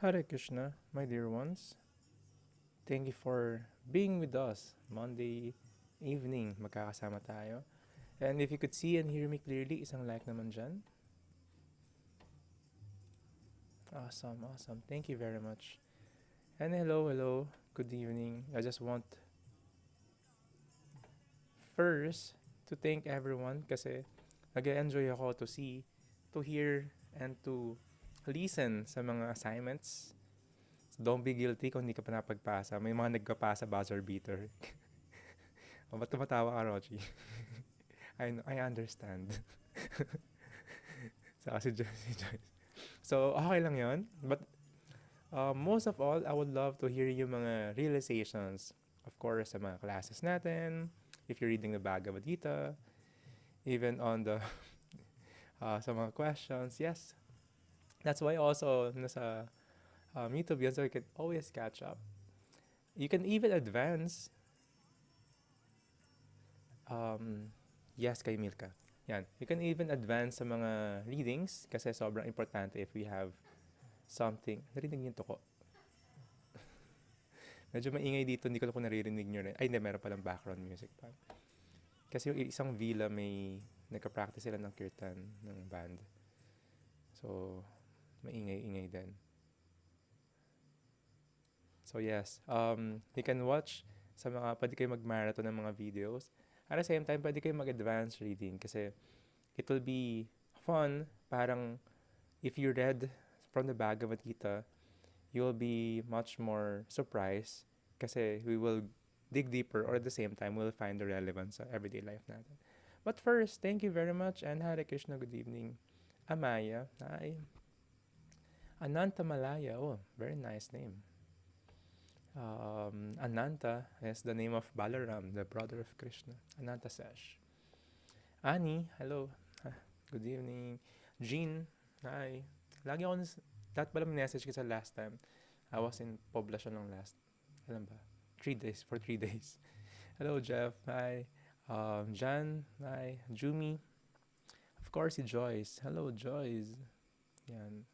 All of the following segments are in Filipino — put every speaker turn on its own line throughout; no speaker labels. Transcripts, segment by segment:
Hare Krishna, my dear ones. Thank you for being with us. Monday evening, magkakasama tayo. And if you could see and hear me clearly, isang like naman dyan. Awesome, awesome. Thank you very much. And hello. Good evening. I just want first to thank everyone kasi nag-enjoy ako to see, to hear, and to listen sa mga assignments. Don't be guilty kung hindi ka pa napagpasa. May mga nagkapasa buzzer beater. O, ba't tumatawa ka, Rochi? I understand. Saka si Joyce. So, okay lang yon. But most of all, I would love to hear yung mga realizations. Of course, sa mga classes natin, if you're reading the Bhagavad Gita, even on the sa mga questions. Yes, that's why also nasa YouTube yun, so you can always catch up. You can even advance. Yes, kay Milka. Yan. You can even advance sa mga readings kasi sobrang importante if we have something. Narinig niyo yung toko. Medyo maingay dito, hindi ko lang kung naririnig nyo rin. Ay, hindi, meron palang background music pa. Kasi yung isang villa may nagka-practice sila ng kirtan ng band. So, maingay-ingay din. So, yes. You can watch sa mga, pwede kayo mag-marathon ng mga videos. At the same time, pwede kayo mag-advance reading kasi it will be fun. Parang, if you read from the Bhagavad Gita, you'll be much more surprised kasi we will dig deeper or at the same time we'll find the relevance sa everyday life natin. But first, thank you very much and Hare Krishna, good evening. Amaya, hi. Ananta Malaya, oh, very nice name. Ananta is the name of Balaram, the brother of Krishna. Ananta Sesh. Ani, hello. Good evening. Jean, hi. Lagi ako, that pala message ko sa last time. I was in Poblacion ng last, alam ba? 3 days, for 3 days. Hello, Jeff. Hi. Jan. Hi. Jumi. Of course, si Joyce. Hello, Joyce. Yan.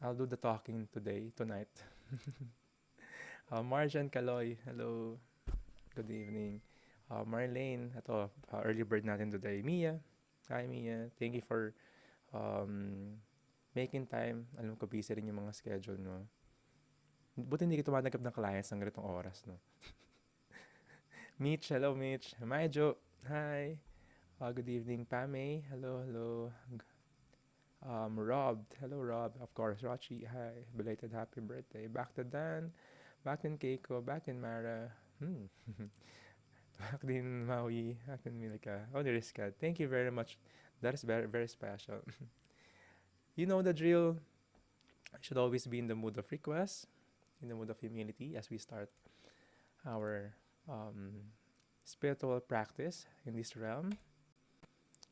I'll do the talking tonight. Marjan Kaloy. Hello. Good evening. Marlene. Ito, early bird natin today. Mia. Hi, Mia. Thank you for making time. Alam ko, busy rin yung mga schedule, no? Buti hindi ka tumatanggap ng clients ng ganitong oras, no? Mitch, hello Mitch. Maijo, hi. Good evening, Pame. Hello. Rob, hello Rob. Of course, Rochi, hi. Belated happy birthday. Back to Dan, back in Keiko, back in Mara. Back din Maui, back in Milka. Oh, there is Kat. Thank you very much. That is very, very special. You know the drill. I should always be in the mood of request, in the mood of humility as we start our spiritual practice in this realm.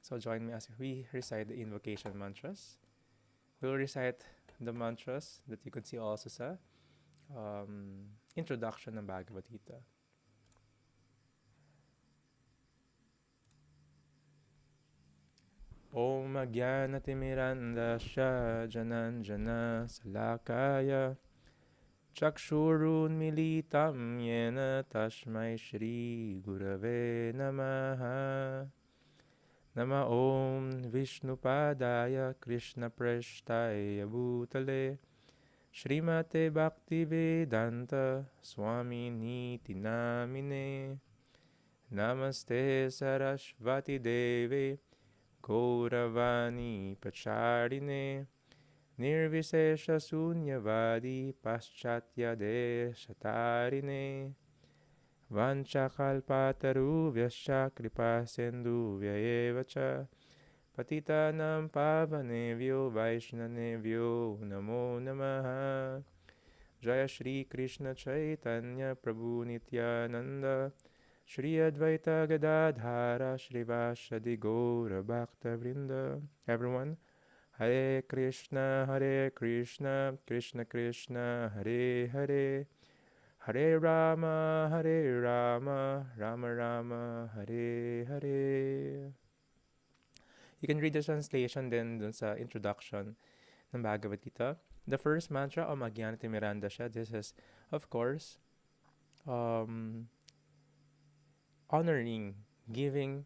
So join me as we recite the invocation mantras. We'll recite the mantras that you can see also sa introduction ng Bhagavad Gita. Om Agyanatimirandasya Jananjana Salakaya Chakshurunmilitam Yena Tashmai Shri Gurave Namaha. Nama Om Vishnupadaya Krishna Preshtaya Bhutale Srimate Bhaktivedanta Swami Niti Namine Namaste Sarasvati Deve Gauravani Pacharine Nirvisesha Sunyavadi Paschatya Deshatarine Vanchakalpatarubhyascha kripasindhuvya eva cha Patitanam pavanevyo vaishnavevyo namo namaha. Jaya Shri Krishna Chaitanya Prabhu Nityananda Shri Advaita Gadadhara Shrivashadi Gaura Bhakta Vrinda. Everyone, Hare Krishna, Krishna Krishna, Hare Hare, Hare Rama, Rama Rama, Hare Hare. You can read the translation then dun sa introduction ng Bhagavad Gita. The first mantra, Om Agyanati Mirandasya. This is, of course, um, honoring, giving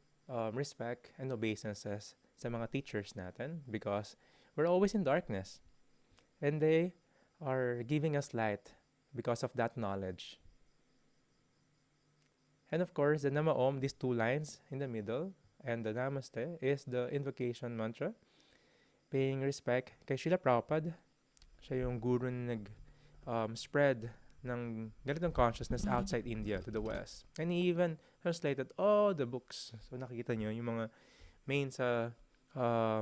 respect and obeisances sa mga teachers natin because we're always in darkness and they are giving us light because of that knowledge. And of course, the Nama Om, these two lines in the middle, and the Namaste is the invocation mantra, paying respect kay Srila Prabhupada. Siya yung guru na nag-spread ng ganitong consciousness outside India to the West. And he even translated all the books. So nakikita nyo, yung mga main sa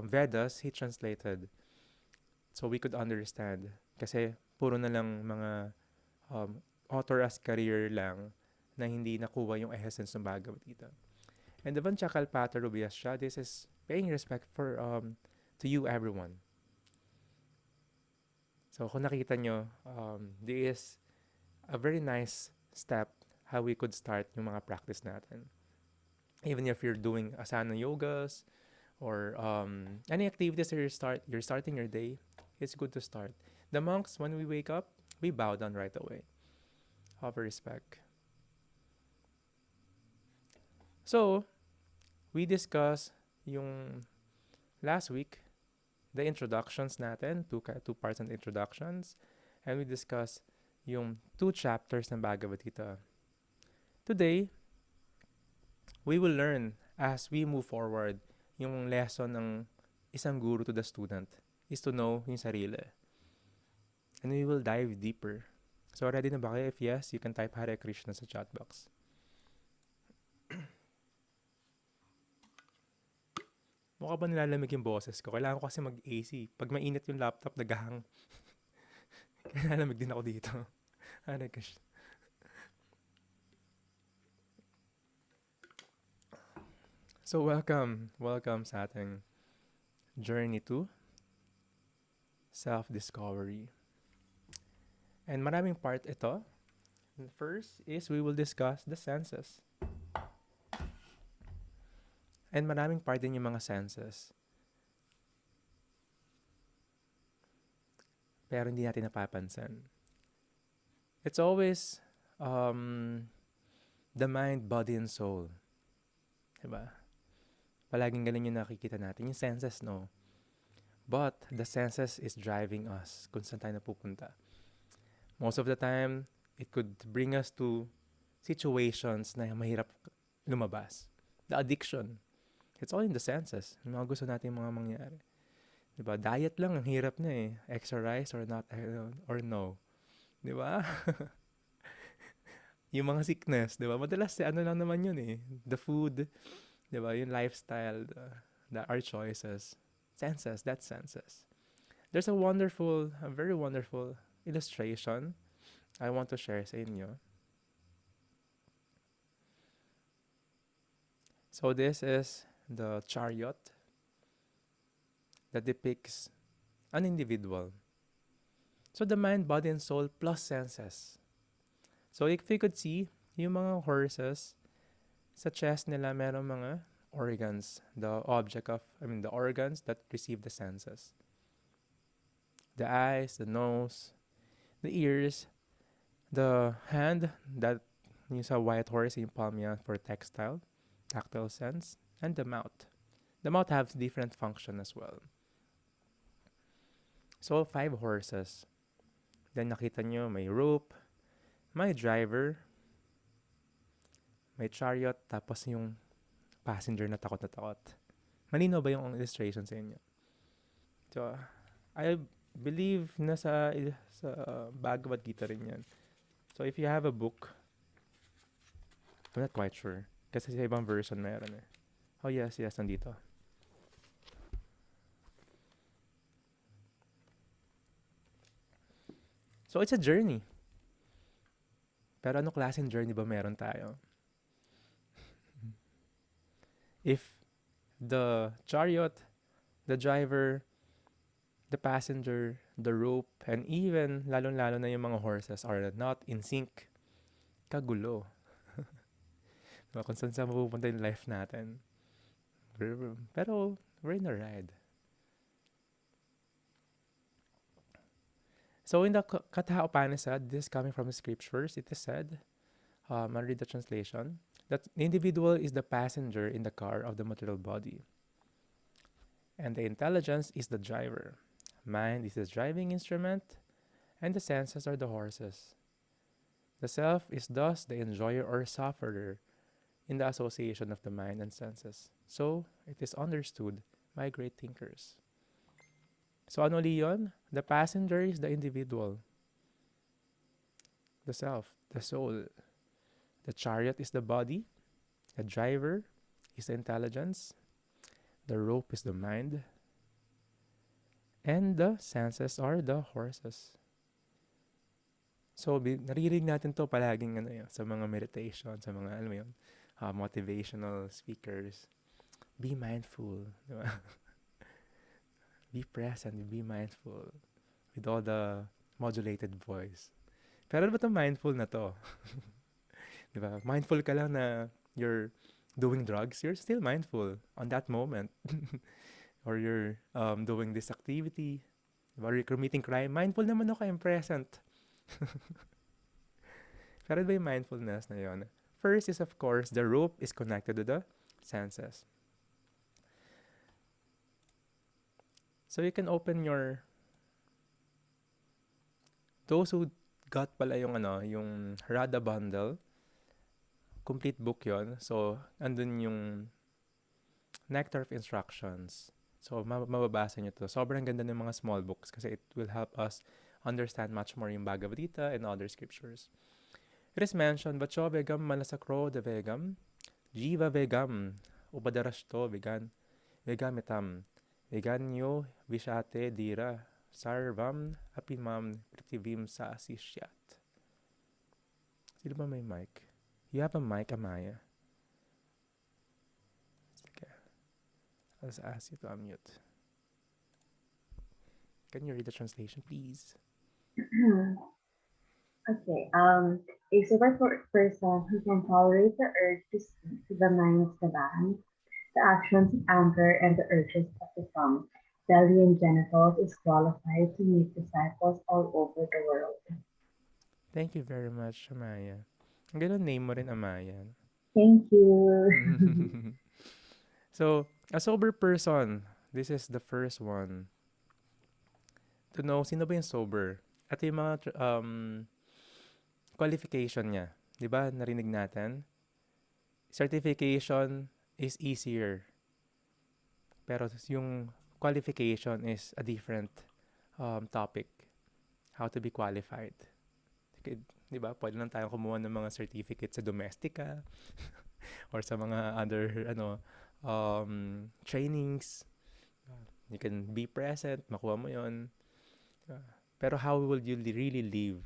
Vedas, he translated. So we could understand. Kasi puro na lang mga author as career lang na hindi nakuha yung essence ng Bhagavad Gita. And the Vanchakalpata Rubhyasya, this is paying respect for to you everyone. So kung nakita nyo, this is a very nice step how we could start yung mga practice natin. Even if you're doing asana yogas or any activities that you're starting your day, it's good to start. The monks, when we wake up, we bow down right away. Offer respect. So, we discussed yung last week, the introductions natin, two parts and introductions, and we discussed yung 2 chapters ng Bhagavad Gita. Today, we will learn as we move forward yung lesson ng isang guru to the student is to know yung sarili. And we will dive deeper. So, ready na ba kayo? If yes, you can type Hare Krishna sa chat box. Mukha ba nilalamig yung boses ko? Kailangan ko kasi mag-AC. Pag mainit yung laptop, nagahang. Kaya nalamig din ako dito. Hare Krishna. So, welcome sa ating journey to self-discovery. And maraming part ito. First is we will discuss the senses. And maraming part din yung mga senses. Pero hindi natin napapansin. It's always the mind, body, and soul. Diba? Palaging ganun yung nakikita natin. Yung senses, no. But the senses is driving us kung saan tayo napupunta. Most of the time, it could bring us to situations na mahirap lumabas. The addiction. It's all in the senses. Yung mga gusto natin mga mangyari. Diba? Diet lang, ang hirap na eh. Exercise or not, or no. Diba? Yung mga sickness, diba? Madalas, ano lang naman yun eh. The food, diba? Yung lifestyle, our choices. Senses, that's senses. There's a very wonderful illustration I want to share sa inyo. So this is the chariot that depicts an individual. So the mind, body, and soul plus senses. So if you could see, yung mga horses, sa chest nila meron mga organs, the organs that receive the senses. The eyes, the nose, the ears, the hand, that yung sa white horse, yung palm yan for tactile sense, and the mouth. The mouth has different function as well. So, 5 horses. Then nakita nyo, may rope, may driver, may chariot, tapos yung passenger na takot. Malinaw ba yung illustration sa inyo? So, I believe na sa Bhagavad Gita rin yan. So, if you have a book, I'm not quite sure. Kasi sa ibang version meron eh. Oh yes, nandito. So, it's a journey. Pero ano klaseng journey ba meron tayo? If the chariot, the driver, the passenger, the rope, and even lalong-lalo na yung mga horses are not in sync, kagulo. Kung saan mapupunta yung life natin. Pero, we're in a ride. So in the Katha Upanishad, this is coming from the scriptures, it is said, I'll read the translation, that the individual is the passenger in the car of the material body, and the intelligence is the driver. Mind is the driving instrument, and the senses are the horses. The self is thus the enjoyer or sufferer in the association of the mind and senses. So, it is understood by great thinkers. So, ano yun? The passenger is the individual, the self, the soul. The chariot is the body, the driver is the intelligence, the rope is the mind, and the senses are the horses. So, naririnig natin to palaging sa mga meditation, sa mga, alam mo yun, motivational speakers. Be mindful. Di ba? Be present, be mindful. With all the modulated voice. Pero ano ba itong mindful na to? Di ba? Mindful ka lang na you're doing drugs, you're still mindful on that moment. Or you're doing this activity, or you're committing crime, mindful naman ako, I'm present. Pero ba yung mindfulness na yun? First is, of course, the rope is connected to the senses. So you can open your... Those who got pala yung yung Radha Bundle, complete book yon. So, andun yung Nectar of Instructions. So, mababasa nyo to. Sobrang ganda ng mga small books kasi it will help us understand much more yung Bhagavad Gita and other scriptures. It is mentioned, Vacho Vegam Manasakro de Vegam, Jiva Vegam, Upadarashto Vegan, Vegamitam, Veganyo Vishate Dira, Sarvam Apimam Pritivim sa Asishyat. Sino ba may mic? You have a mic, Amaya. Okay. Let's ask you to unmute. Can you read the translation, please?
Okay. A sober person who can tolerate the urge to speak to the mind's demand, the actions of anger, and the urges of the tongue, belly, and genitals is qualified to make disciples all over the world.
Thank you very much, Amaya. Ang ganda name mo rin, Amaya.
Thank you.
So, a sober person, this is the first one. To know, sino ba yung sober? At yung mga qualification niya. Di ba, narinig natin? Certification is easier. Pero yung qualification is a different topic. How to be qualified. Di ba, pwede lang tayong kumuha ng mga certificate sa domestika or sa mga other trainings. You can be present, makuha mo yon. Pero how will you really live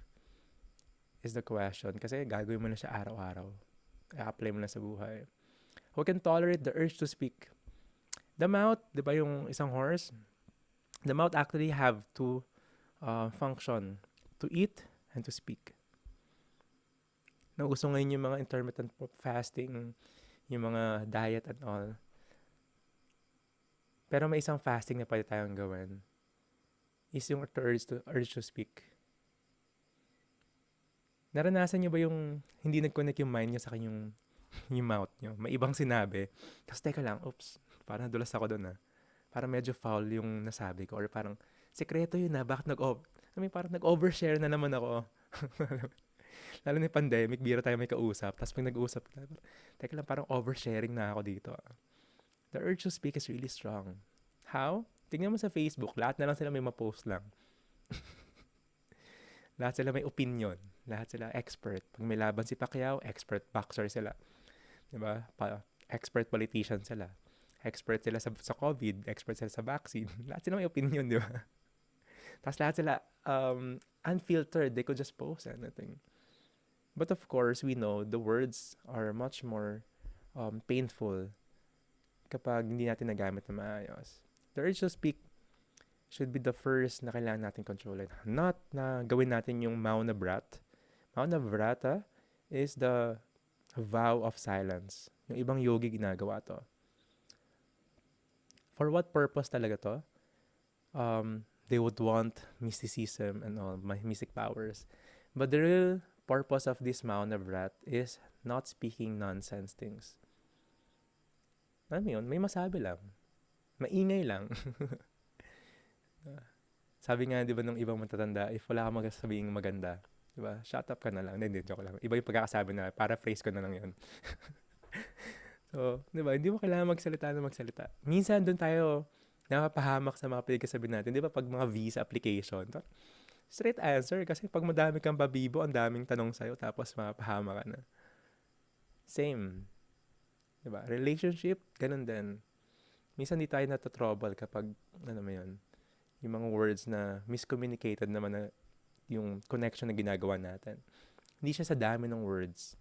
is the question. Kasi gagawin mo na siya araw-araw. I-apply mo na sa buhay. Who can tolerate the urge to speak? The mouth, di ba yung isang horse? The mouth actually have two function. To eat and to speak. Nauso ngayon yung mga intermittent fasting, yung mga diet and all. Pero may isang fasting na pwede tayong gawin. Is yung urge to speak. Naranasan nyo ba yung hindi nag-connect yung mind nyo sa kanyang yung mouth nyo? May ibang sinabi. Tapos teka lang, oops, parang nadulas ako doon Parang medyo foul yung nasabi ko. Or parang, sekreto yun bakit parang nag-overshare na naman ako. Lalo na yung pandemic, biro tayo may kausap. Tapos pag nag-uusap ka, teka lang, parang oversharing na ako dito. The urge to speak is really strong. How? Tingnan mo sa Facebook, lahat na lang sila may ma-post lang. Lahat sila may opinion. Lahat sila expert. Pag may laban si Pacquiao, expert boxer sila. Diba? Expert politician sila. Expert sila sa COVID. Expert sila sa vaccine. Lahat sila may opinion, di ba? Tapos lahat sila unfiltered. They could just post anything. But of course, we know the words are much more painful kapag hindi natin nagamit na maayos. The urge to speak should be the first na kailangan natin controlin. Not na gawin natin yung Mauna Brat. Mauna Vrata is the vow of silence. Yung ibang yogi ginagawa to. For what purpose talaga to? they would want mysticism and all, my mystic powers. But the real purpose of this Mound of Wrath is not speaking nonsense things. Alam mo yun, may masabi lang. Maingay lang. Sabi nga, di ba, nung ibang matatanda, if wala ka magsasabing maganda, di ba, shut up ka na lang. Hindi, joke lang. Iba yung pagkakasabi na, paraphrase ko na lang yun. So, di ba, hindi mo kailangan magsalita na magsalita. Minsan, doon tayo napapahamak sa mga pinagkasabi natin. Di ba, pag mga visa application, straight answer. Kasi pag madami kang babibo, ang daming tanong sa'yo, tapos mapahamak ka na. Same. Di ba? Relationship, ganun din. Minsan di tayo natotrouble kapag, ano mo yun, yung mga words na miscommunicated naman na yung connection na ginagawa natin. Hindi siya sa dami ng words.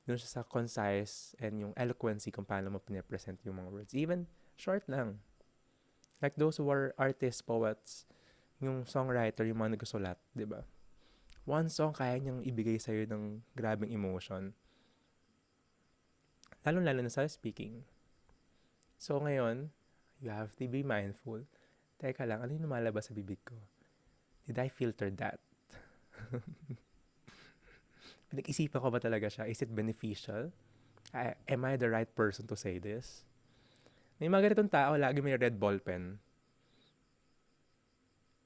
Doon siya sa concise and yung eloquency kung paano mo pinapresent yung mga words. Even short lang. Like those who are artists, poets, yung songwriter, yung mga nagsusulat, di ba? One song kaya niyang ibigay sa'yo ng grabing emotion. Lalo-lalo na sa speaking. So ngayon, you have to be mindful. Teka lang, ano yung lumalabas sa bibig ko? Did I filter that? Pinag-isipan ko ba talaga siya? Is it beneficial? Am I the right person to say this? May mga ganitong tao, lagi may red ball pen.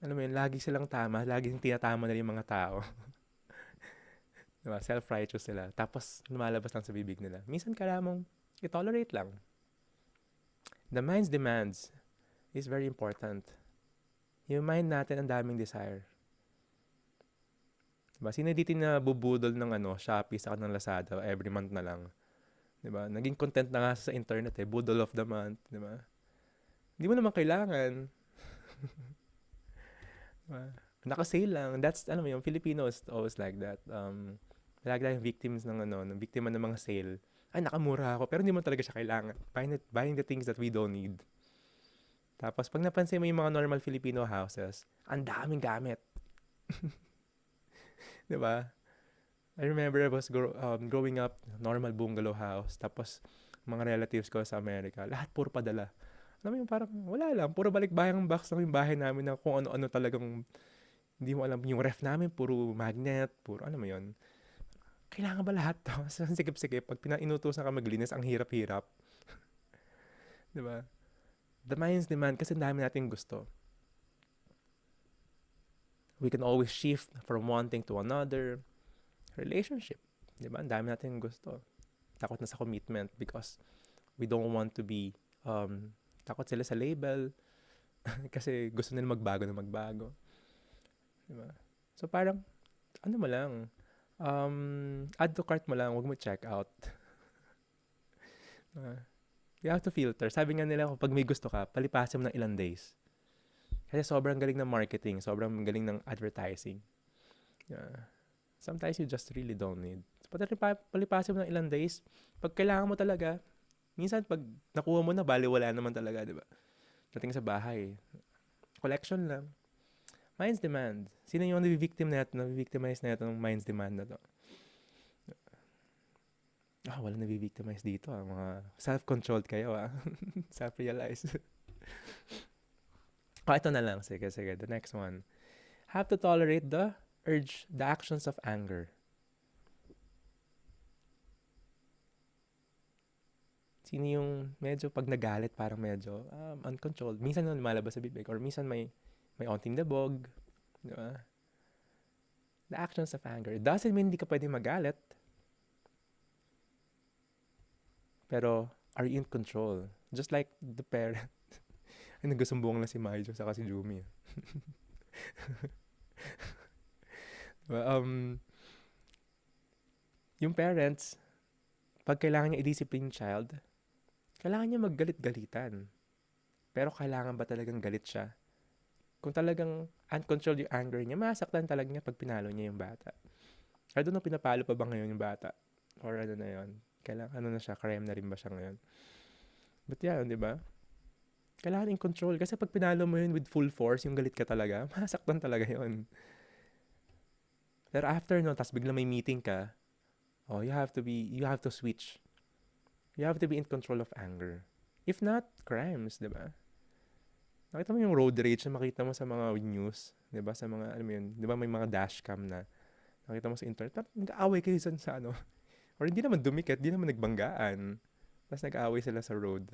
Alam mo yun, lagi silang tama, lagi tinatama na yung mga tao. Diba? Self-righteous sila. Tapos, lumalabas lang sa bibig nila. Minsan kailangan mong i-tolerate lang. The mind's demands is very important. Yung mind natin, ang daming desire. Diba? Sino dito na bubudol ng Shopee sa ng Lazada every month na lang? Diba? Naging content na nga sa internet budol of the month. Diba? Hindi mo naman kailangan. Diba? Naka-sale lang. That's, alam mo yung Filipinos always like that. Lagi tayong victims ng biktima ng mga sale. Ay, nakamura ako. Pero hindi mo talaga siya kailangan. Buying the things that we don't need. Tapos, pag napansin mo yung mga normal Filipino houses, ang daming gamit. Diba? I remember I was growing up, normal bungalow house. Tapos, mga relatives ko sa Amerika, lahat puro padala. Alam mo yung parang, wala lang. Puro balikbayang box lang yung bahay namin na kung ano-ano talagang, hindi mo alam. Yung ref namin, puro magnet, puro ano mo yun. Kailangan ba lahat to? Sikip-sikip. Pag inutusan ka maglinis, ang hirap-hirap. Diba? The mind's demand kasi dami natin gusto. We can always shift from one thing to another. Relationship. Diba? Ang dami natin gusto. Takot na sa commitment because we don't want to be, takot sila sa label. Kasi gusto nila magbago na magbago. Diba? So parang, ano mo lang, add to cart mo lang, huwag mo check out. You have to filter. Sabi nga nila, kapag may gusto ka, palipasin mo ng ilang days. Kasi sobrang galing ng marketing, sobrang galing ng advertising. Sometimes you just really don't need. Palipasin mo ng ilang days. Pag kailangan mo talaga, minsan pag nakuha mo na, baliwala naman talaga, di ba? Dating sa bahay. Collection lang. Mind's demand. Sino yung nabivictimize na ito ng mind's demand na to? Wala nabivictimize dito. Mga self-controlled kayo. Self-realize. Ito na lang. Sige. The next one. Have to tolerate the actions of anger. Sino yung medyo pag nagalit, parang medyo uncontrolled. Minsan yung lumalabas sa bibig. Or minsan may onting dabog. Di ba? The actions of anger. It doesn't mean hindi ka pwede magalit. Pero, are you in control? Just like the parent. Ay, nagsusumbong lang si Maijo saka si Jumi. Diba? Yung parents, pag kailangan niya i-discipline child, kailangan niya maggalit-galitan. Pero kailangan ba talagang galit siya? Kung talagang uncontrolled yung anger niya, masaktan talaga niya pag pinalo niya yung bata. I don't know, pinapalo pa ba ngayon yung bata? Or ano na yun? Kailangan, na siya? Crime na rin ba siya ngayon? But yeah, di ba? Kailangan in control. Kasi pag pinalo mo yun with full force, yung galit ka talaga, masaktan talaga yun. Pero after no, tas bigla may meeting ka, you have to switch. You have to be in control of anger. If not, crimes, di ba? Nakita mo yung road rage na makita mo sa mga news, 'di ba? Sa mga alam mo yun, 'di ba may mga dashcam na nakita mo sa internet, tapos nag-aaway kayo sa ano. Or hindi naman dumikit, hindi naman nagbanggaan. Tapos nag-aaway sila sa road.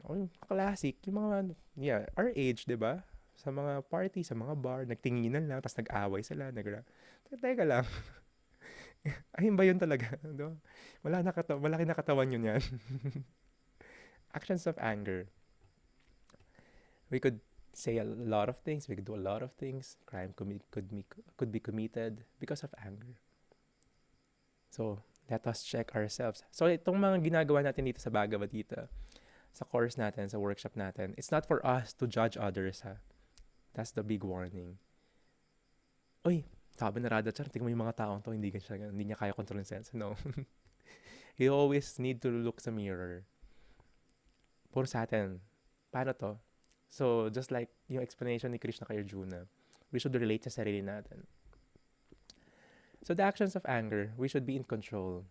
Oh, classic. Yung mga, yeah, our age, di ba? Sa mga party, sa mga bar, nagtinginan lang, tapos nag-away sila. Teka lang. Ayun ba yun talaga? No? Malaki na katawan yun yan. Actions of anger. We could say a lot of things. We could do a lot of things. Crime could be committed because of anger. So, let us check ourselves. So, itong mga ginagawa natin dito sa Bhagavad Gita, sa course natin, sa workshop natin, it's not for us to judge others, ha? That's the big warning. Uy, sabi na Radhachar, tingnan mo yung mga taong to, hindi niya kaya control yung sense. No. You always need to look sa mirror. Puro sa atin. Paano to? So, just like yung explanation ni Krishna kay Arjuna, we should relate sa sarili natin. So, the actions of anger, we should be in control.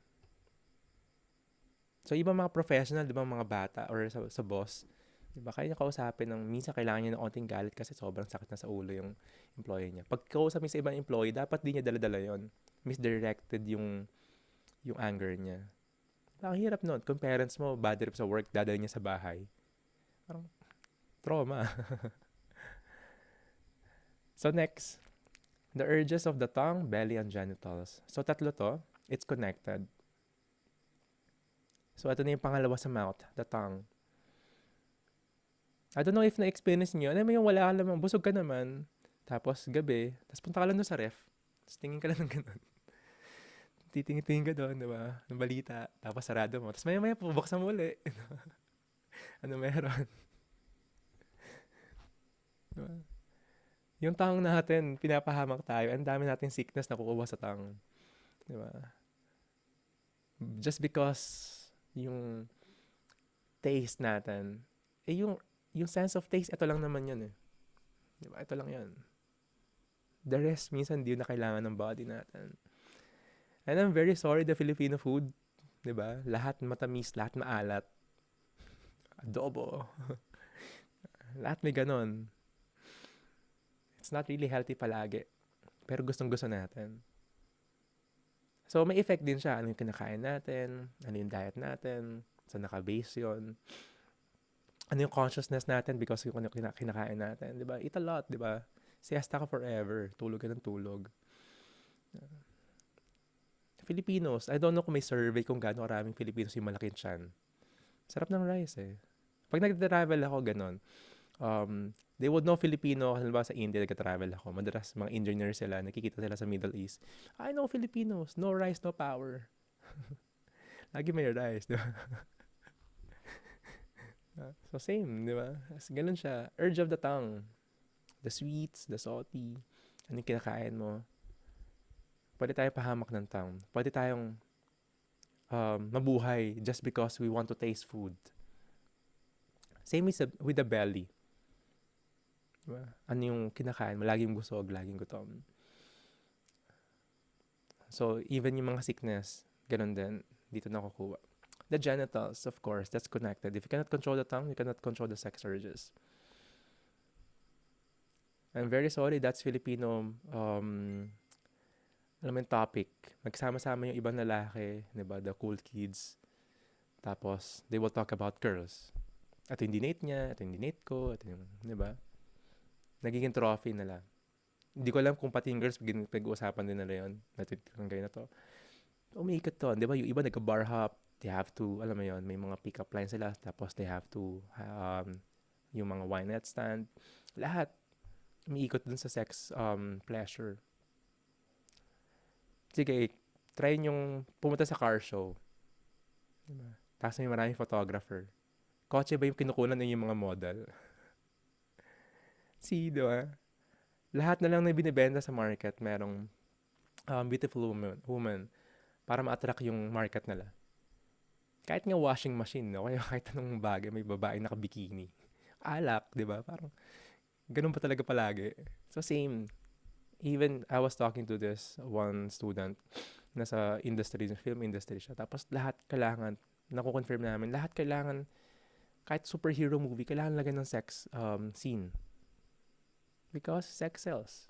So, iba mga professional, di ba, mga bata or sa boss, di ba, kaya niya kausapin ng minsan kailangan niya ng onting galit kasi sobrang sakit na sa ulo yung employee niya. Pag kausapin sa ibang employee, dapat di niya dala-dala yon. Misdirected yung anger niya. Ang hirap nun. Kung parents mo, bad trip sa work, dadala niya sa bahay. Parang trauma. So next, the urges of the tongue, belly, and genitals. So tatlo to, it's connected. So ito na yung pangalawa sa mouth, the tongue. I don't know if na-experience niyo, alam mo yung wala ka naman, busog ka naman, tapos gabi, tapos punta ka lang doon sa ref, tapos tingin ka lang ng ganun. Titingin ka doon, di ba? Ng balita, tapos sarado mo, tapos maya-maya pabuksan mo uli. Ano meron? Diba? Yung tongue natin, pinapahamak tayo, ang dami nating sickness na kukuha sa tongue. Di ba? Just because yung taste natin, yung sense of taste, ito lang naman yun eh. Di ba? Ito lang yun. The rest, minsan di na kailangan ng body natin. And I'm very sorry, the Filipino food, di ba? Lahat matamis, lahat maalat. Adobo. Lahat may ganon. It's not really healthy palagi. Pero gustong-gusto natin. So, may effect din siya. Ano yung kinakain natin? Ano yung diet natin? So, naka-base yun. Ano yung consciousness natin because yung kinakain natin, di ba? Eat a lot, di ba? Siesta ka forever. Tulog ka ng tulog. Filipinos, I don't know kung may survey kung gaano karaming Filipinos yung malaking tiyan. Sarap ng rice eh. Pag nag-travel ako, ganon. They would know Filipino, halimbawa sa India, nag-travel ako. Madalas mga engineer sila, nakikita sila sa Middle East. I know Filipinos, no rice, no power. Lagi may rice, di ba? So same, di ba? Ganun siya. Urge of the tongue. The sweets, the salty. Ano yung kinakain mo? Pwede tayong pahamak ng tongue. Pwede tayong mabuhay just because we want to taste food. Same with the belly. Diba? Ano yung kinakain mo? Laging busog, laging gutom. So, even yung mga sickness, ganun din. Dito nakukuha. The genitals, of course, that's connected. If you cannot control the tongue, you cannot control the sex urges. I'm very sorry, that's Filipino alam mo yung topic. Magsama-sama yung ibang lalaki, diba? The cool kids. Tapos, they will talk about girls. Ito yung dinate niya, ito yung dinate ko, ito yung, diba? Nagiging trophy nila. Hindi ko alam kung pati yung girls pag-uusapan din nila yun. Natitangay na to. Umiikot to. Di ba? Yung iba nagka-bar hop. They have to, alam mo yun, may mga pick-up lines sila. Tapos they have to, yung mga wine night stand. Lahat. Umiikot dun sa sex pleasure. Sige, try yung pumunta sa car show. Diba? Tapos may maraming photographer. Kotse ba yung kinukunan ng yung mga model? See, diba? Lahat na lang na binibenta sa market, merong beautiful woman para ma-attract yung market nila. Kahit nga washing machine, no? Kaya kahit anong bagay, may babae naka-bikini. Alak, di ba? Parang, ganun pa talaga palagi. So, same. Even, I was talking to this one student, nasa industry, film industry siya. Tapos, lahat kailangan, nakukonfirm namin, lahat kailangan kahit superhero movie, kailangan lagyan ng sex scene. Because sex sells.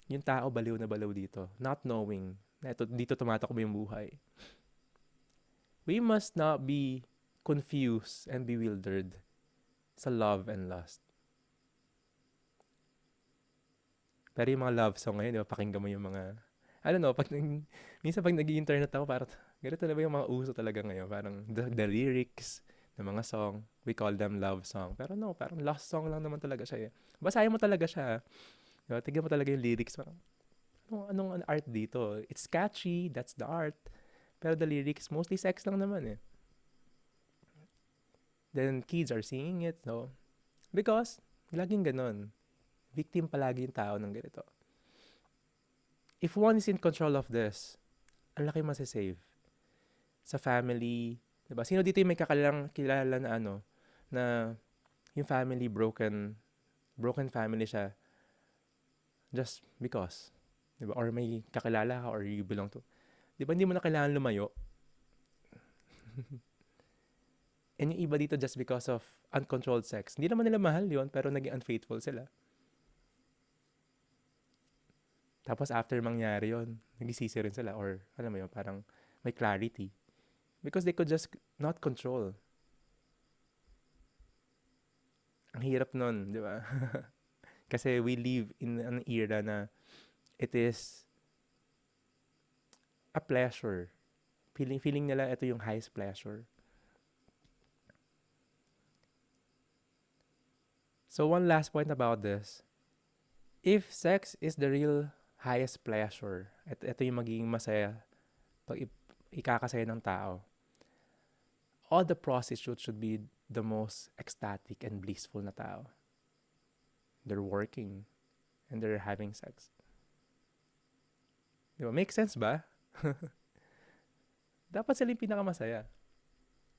Yung tao baliw na baliw dito. Not knowing na dito tumatakbo yung buhay. We must not be confused and bewildered sa love and lust. Pero yung mga love song ngayon, di ba, pakinggan mo yung mga, I don't know, minsan pag nag-i-internet ako, parang, ganito na ba yung mga uso talaga ngayon? Parang the lyrics ng mga song, we call them love song. Pero no, parang lust song lang naman talaga siya eh. Basahin mo talaga siya. Diba? Tignan mo talaga yung lyrics. Parang, anong art dito? It's catchy, that's the art. Pero the lyrics, mostly sex lang naman eh. Then kids are singing it, no? Because, laging ganon. Victim palagi yung tao ng ganito. If one is in control of this, ang laki masasave. Sa family, diba? Sino dito yung may kilala na na yung family broken family siya just because, diba? Or may kakilala ka or you belong to. Diba hindi mo na kailangan lumayo? And yung iba dito just because of uncontrolled sex. Hindi naman nila mahal yon pero naging unfaithful sila. Tapos after mangyari yon, nagisisi rin sila or alam mo yun, parang may clarity. Because they could just not control. Ang hirap nun, di ba? Kasi we live in an era na it is a pleasure. Feeling nila ito yung highest pleasure. So one last point about this. If sex is the real highest pleasure, ito yung magiging masaya pag ikakasaya ng tao, all the prostitutes should be the most ecstatic and blissful na tao. They're working and they're having sex. Di ba? Make sense ba? Dapat sila yung pinakamasaya.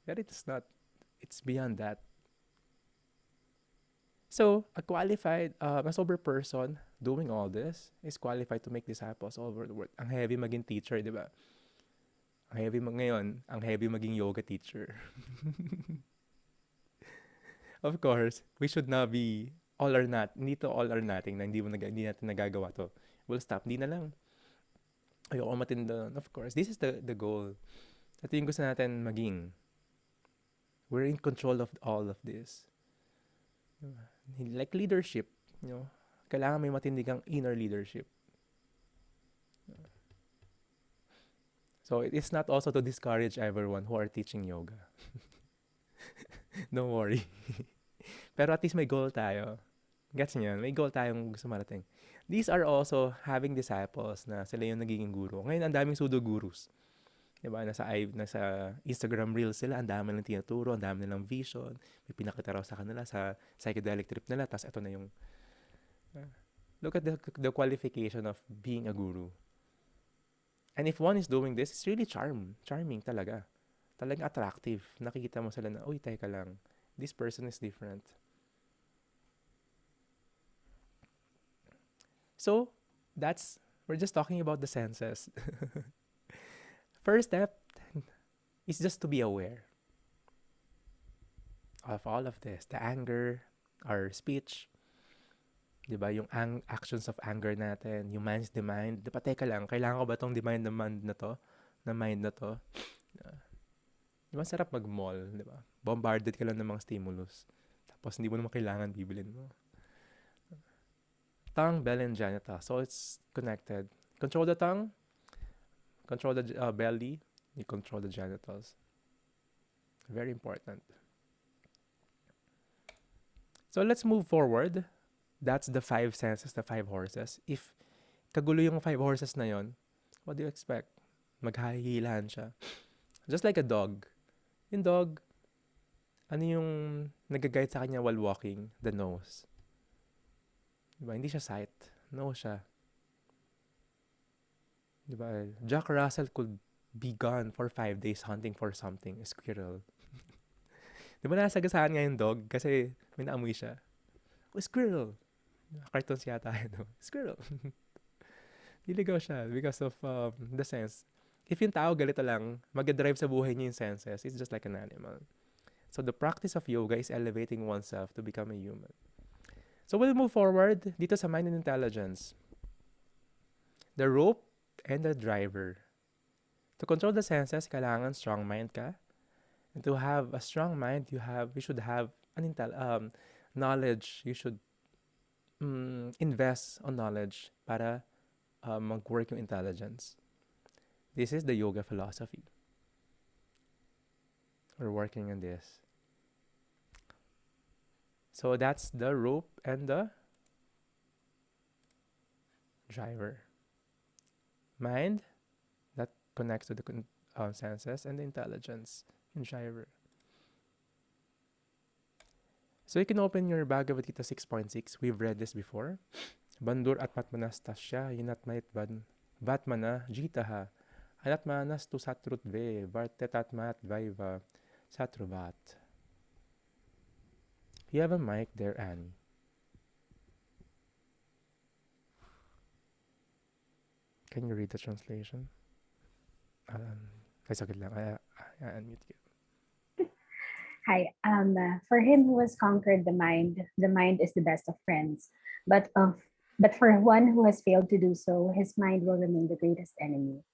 But it's not. It's beyond that. So, a qualified, a sober person doing all this is qualified to make disciples all over the world. Ang heavy maging teacher, di ba? Ngayon, ang heavy maging yoga teacher. Of course, we should not be all or not. Hindi to all or nothing na hindi natin nagagawa to. We'll stop. Hindi na lang. Ayoko matindon. Of course, this is the goal. Ito yung gusto natin maging. We're in control of all of this. Like leadership, kailangan may matindigang inner leadership. So it's not also to discourage everyone who are teaching yoga. Don't worry. Pero at least may goal tayo. Gets niyo? May goal tayong gusto marating. These are also having disciples na sila yung nagiging guru. Ngayon, ang daming pseudo-gurus. Diba? Nasa Instagram Reels sila, ang dami nilang tinuturo, ang dami nilang vision. May pinakita raw sa kanila sa psychedelic trip nila. Tapos ito na yung... look at the qualification of being a guru. And if one is doing this, it's really charming talaga. Talagang attractive. Nakikita mo sila na, uy, teka lang. This person is different. So, we're just talking about the senses. First step is just to be aware of all of this. The anger, our speech, diba? Yung actions of anger natin, yung man's demand. Diba, teka lang, kailangan ko ba itong demand na to? Na mind na to? Diba, sarap mag-mall, diba? Bombarded ka lang ng mga stimulus. Tapos, hindi mo naman kailangan bibilin mo. Tongue, belly, and genitals. So, it's connected. Control the tongue. Control the belly. You control the genitals. Very important. So, let's move forward. That's the 5 senses, the 5 horses. If kagulo yung 5 horses na yon, what do you expect? Maghahihilahan siya. Just like a dog. Yung dog, ano yung nag-guide sa kanya while walking? The nose. Diba? Hindi siya sight. Nose siya. Diba? Jack Russell could be gone for 5 days hunting for something. A squirrel. Diba nasagasaan nga yung dog? Kasi may naamoy siya. Oh, squirrel! Cartoons yata yun. Squirrel! Diligaw siya because of the sense. If yung tao galito lang, mag-drive sa buhay niya yung senses, it's just like an animal. So the practice of yoga is elevating oneself to become a human. So we'll move forward dito sa mind and intelligence. The rope and the driver. To control the senses, kailangan strong mind ka. And to have a strong mind, you should have knowledge. You should invest on knowledge para mag-work yung intelligence. This is the yoga philosophy. We're working on this. So that's the rope and the driver. Mind, that connects to the senses, and the intelligence, yung driver. So you can open your Bhagavad Gita 6.6. We've read this before. Bandur atmatmanastasya yinatmait vatmana jitaha anatmanas tu satrutve vartetatmat vaiva satruvat. You have a mic there, Annie. Can you read the translation? Saglit lang. I-unmute you.
Hi. For him who has conquered the mind is the best of friends. But for one who has failed to do so, his mind will remain the greatest enemy.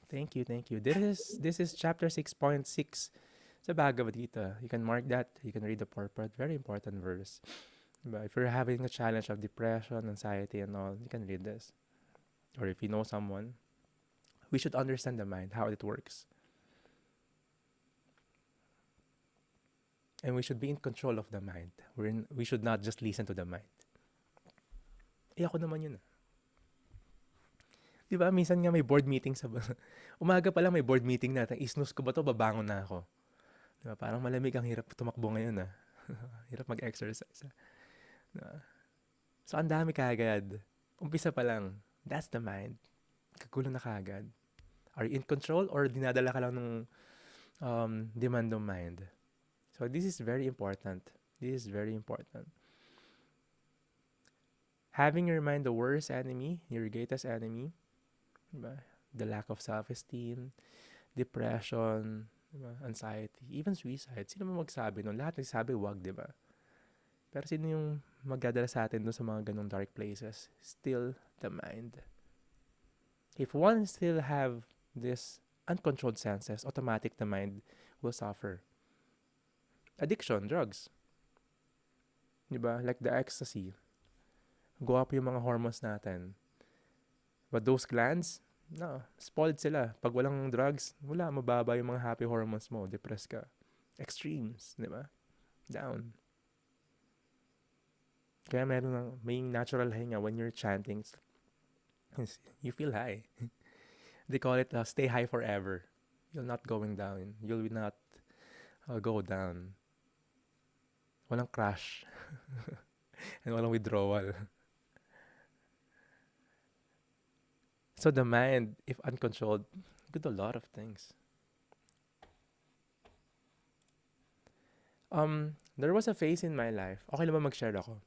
Thank you. This is chapter 6.6 sa Bhagavad Gita. You can mark that. You can read the purport. Very important verse. But if you're having a challenge of depression, anxiety, and all, you can read this. Or if you know someone, we should understand the mind, how it works. And we should be in control of the mind. We should not just listen to the mind. Ako naman yun. Diba? Minsan nga may board meeting sa... Umaga pa lang may board meeting natin. Isnus ko ba to? Babangon na ako. Diba? Parang malamig, ang hirap tumakbo ngayon. Hirap mag-exercise. Diba? So, ang dami kaagad. Umpisa pa lang. That's the mind. Kagulo na kaagad. Are you in control or dinadala ka lang ng demand ng mind? So, this is very important. Having your mind the worst enemy, your greatest enemy, diba? The lack of self-esteem, depression, diba? Anxiety, even suicide. Sino mo magsabi nun? Lahat nagsabi, wag, diba? Pero sino yung magdadala sa atin dun sa mga ganong dark places? Still the mind. If one still have this uncontrolled senses, automatic the mind will suffer. Addiction, drugs. Diba? Like the ecstasy. Go up yung mga hormones natin. But those glands, no, spoiled sila. Pag walang drugs, wala, mababa yung mga happy hormones mo. Depressed ka. Extremes, di ba? Down. Kaya may natural high nga when you're chanting. You feel high. They call it stay high forever. You're not going down. You'll not go down. Walang crash. And walang withdrawal. So the mind, if uncontrolled, could do a lot of things. There was a phase in my life. Okay lang ba mag-share ako?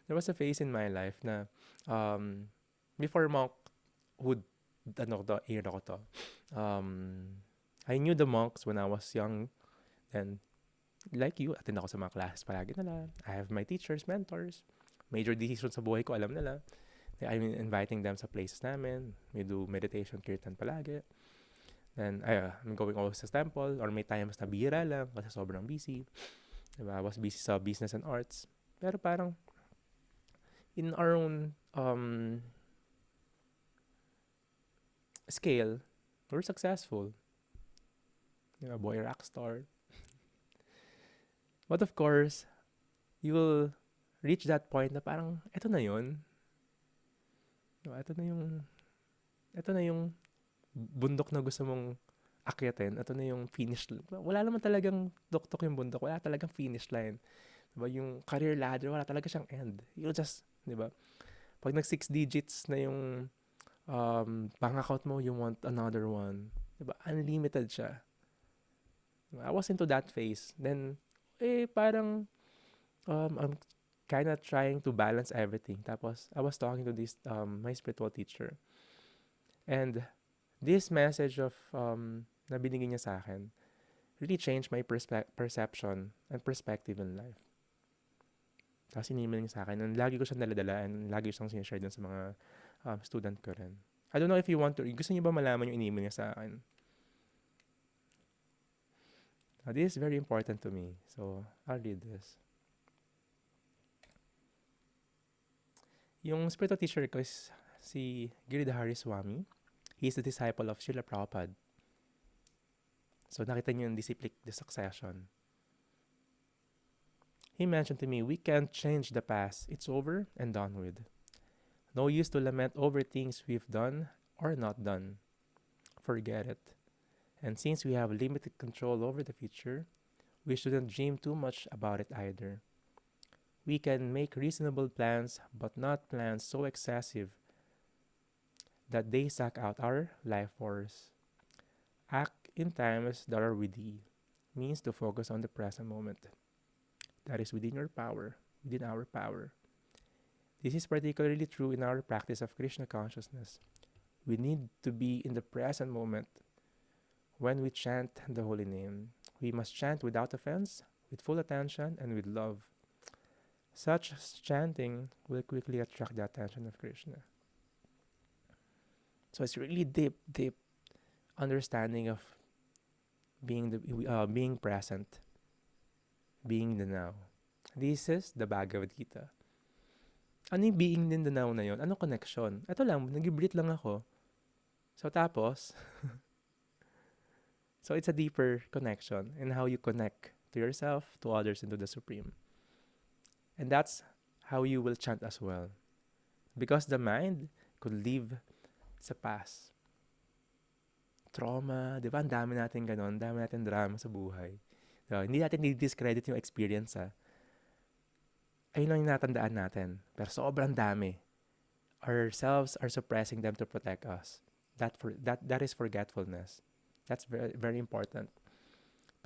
There was a phase in my life na before monkhood, era ko to. I knew the monks when I was young. And like you, attend ako sa mga classes palagi nila. I have my teachers, mentors. Major decisions sa buhay ko, alam nila. I'm inviting them sa places namin. We do meditation, kirtan palagi. Then, I'm going always sa temple or may times na bihira lang kasi sobrang busy. Diba? I was busy sa business and arts. Pero parang, in our own scale, we're successful. Diba? Boy rock star. But of course, you will reach that point na parang, eto na yun. Diba? Ito na yung bundok na gusto mong akyatin. Ito na yung finish line. Wala naman talagang tuktok yung bundok. Wala talagang finish line. Diba? Yung career ladder, wala talaga siyang end. You'll just, diba? Pag nag 6 digits na yung bank account mo, you want another one. Diba? Unlimited siya. Diba? I was into that phase. Then, parang I'm kind of trying to balance everything. Tapos, I was talking to this, my spiritual teacher. And this message of, na binigay niya sa akin, really changed my perception and perspective in life. Tapos in-email niya sa akin, and lagi ko siyang daladala, and lagi siyang sinishare dun sa mga student ko rin. I don't know if you want to, gusto niyo ba malaman yung in-email niya sa akin? This is very important to me, so I'll read this. Yung spiritual teacher ko is si Giridhari Swami. He is the disciple of Srila Prabhupada. So nakita niyo yung disciplic the succession. He mentioned to me, we can't change the past. It's over and done with. No use to lament over things we've done or not done. Forget it. And since we have limited control over the future, we shouldn't dream too much about it either. We can make reasonable plans, but not plans so excessive that they suck out our life force. Act in times that are with thee means to focus on the present moment. That is within your power, within our power. This is particularly true in our practice of Krishna consciousness. We need to be in the present moment when we chant the holy name. We must chant without offense, with full attention, and with love. Such chanting will quickly attract the attention of Krishna. So it's really deep understanding of being present, being the now. This is the Bhagavad Gita. Ano yung being in the now na yun? Anong connection? Ito lang, nag-breathe lang ako. So tapos, so it's a deeper connection in how you connect to yourself, to others, and to the Supreme. And that's how you will chant as well. Because the mind could live sa past. Trauma, di ba? Ang dami natin ganon, ang dami natin drama sa buhay. So, hindi natin i-discredit yung experience, ha. Ayun lang yung natandaan natin. Pero sobrang dami. Ourselves are suppressing them to protect us. That is forgetfulness. That's very, very important.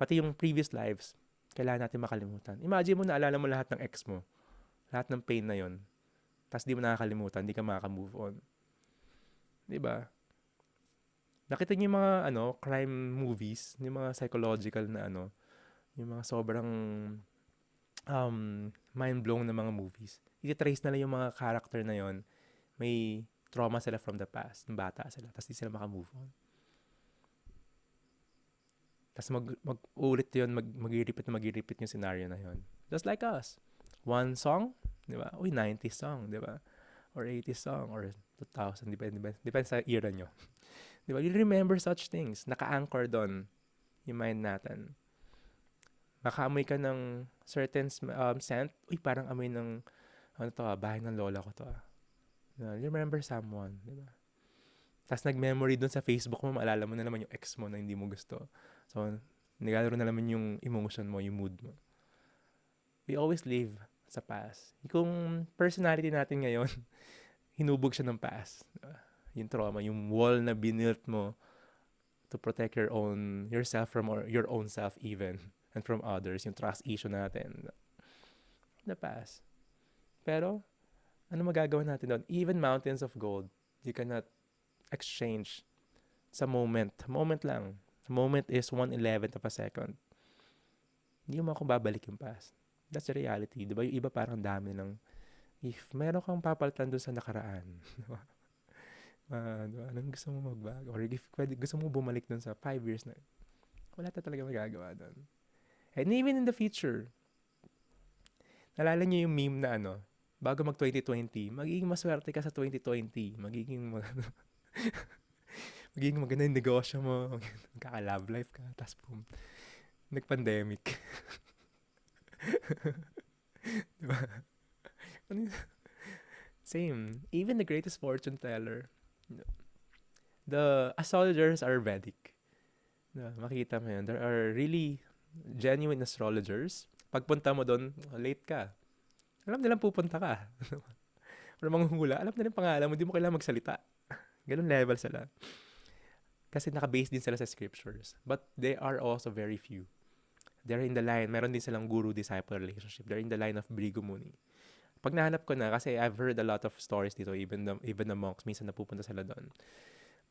Pati yung previous lives, kailangan natin makalimutan. Imagine mo, naalala mo lahat ng ex mo. Lahat ng pain na yon. Tapos di mo nakakalimutan, di ka makaka-move on. Di ba? Nakita niyo yung mga crime movies, yung mga psychological na yung mga sobrang mind-blown na mga movies. I-trace na lang yung mga character na yon. May trauma sila from the past, ng bata sila, tapos di sila maka-move on. Tapos mag-ulit yun, mag-repeat yung scenario na yun. Just like us. One song, di ba? Uy, 90s song, di ba? Or 80s song, or 2000, depende sa era nyo. Di ba? You remember such things. Naka-anchor doon yung mind natin. Makaamoy ka ng certain scent. Uy, parang amoy ng, bahay ng lola ko to. You remember someone, di ba? Tapos nag-memory doon sa Facebook mo, maalala mo na naman yung ex mo na hindi mo gusto. So, naglalaro na naman yung emotion mo, yung mood mo. We always live sa past. Kung personality natin ngayon, hinubog siya ng past. Yung trauma, yung wall na binuilt mo to protect yourself from your own self even, and from others, yung trust issue natin. The past. Pero, ano magagawa natin doon? Even mountains of gold, you cannot exchange sa moment. Moment lang. Moment is 1/11 of a second. Hindi mo ako babalik yung past. That's the reality. Diba? Yung iba parang dami ng, if meron kang papalitan doon sa nakaraan, diba? Anong gusto mo magbago? Or if gusto mo bumalik doon sa 5 years na, wala ta talaga magagawa doon. And even in the future, nalala niyo yung meme na bago mag 2020, magiging maswerte ka sa 2020. Magiging maganda yung negosyo mo. Magkaka-love life ka. Tapos boom, nag-pandemic. Diba? Same. Even the greatest fortune teller. The astrologers are Vedic. Makita mo yun. There are really genuine astrologers. Pagpunta mo doon, late ka. Alam nilang pupunta ka. Or manghuhula, alam nilang pangalan mo, hindi mo kailangan magsalita. Ganun level sila. Kasi naka-base din sila sa scriptures. But they are also very few. They're in the line. Meron din silang guru-disciple relationship. They're in the line of Bhrigu Muni. Pag nahanap ko na, kasi I've heard a lot of stories dito, even the monks, minsan napupunta sila doon.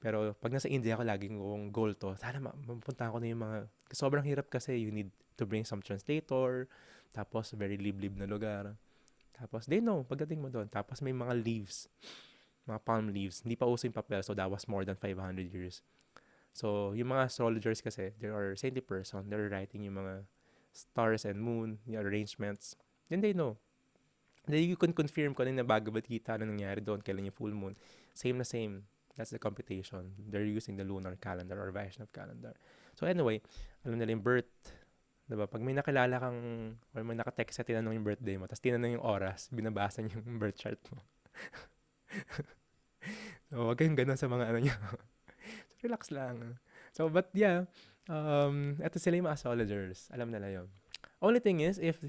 Pero pag nasa India ako, laging kong goal to. Sana mapunta ko na yung mga... Sobrang hirap kasi you need to bring some translator. Tapos very liblib na lugar. Tapos they know pagdating mo doon. Tapos may mga leaves. Mga palm leaves. Hindi pa uso yung papel. So that was more than 500 years. So yung mga astrologers kasi, they are saintly person. They're writing yung mga stars and moon, yung arrangements. Then they know. Then you can confirm kung ano yung Bhagavad Gita, ano nangyari doon, kailan yung full moon. Same na same. That's the computation. They're using the lunar calendar or Vaishnav calendar. So anyway, alam nila yung birth. Diba? Pag may nakilala kang, or may nakatext sa tinanong yung birthday mo, tapos tinanong yung oras, binabasa niyo yung birth chart mo. So, wag kayong ganun sa mga ano niyo. So, relax lang. So, but yeah, eto sila yung mga astrologers. Alam nila yun. Only thing is, if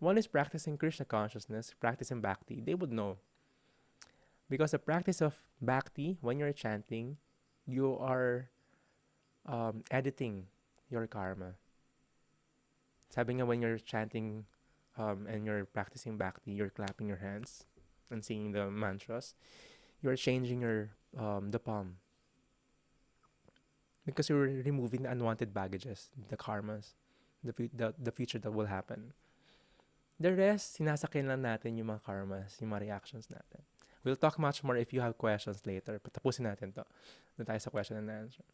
one is practicing Krishna consciousness, practicing bhakti, they would know. Because the practice of bhakti, when you're chanting, you are editing your karma. Sabi nga, when you're chanting and you're practicing bhakti, you're clapping your hands and singing the mantras, you're changing your the palm. Because you're removing the unwanted baggages, the karmas, the future that will happen. The rest, sinasakyan lang natin yung mga karmas, yung mga reactions natin. We'll talk much more if you have questions later. Patapusin natin to. Doon tayo sa question and answer.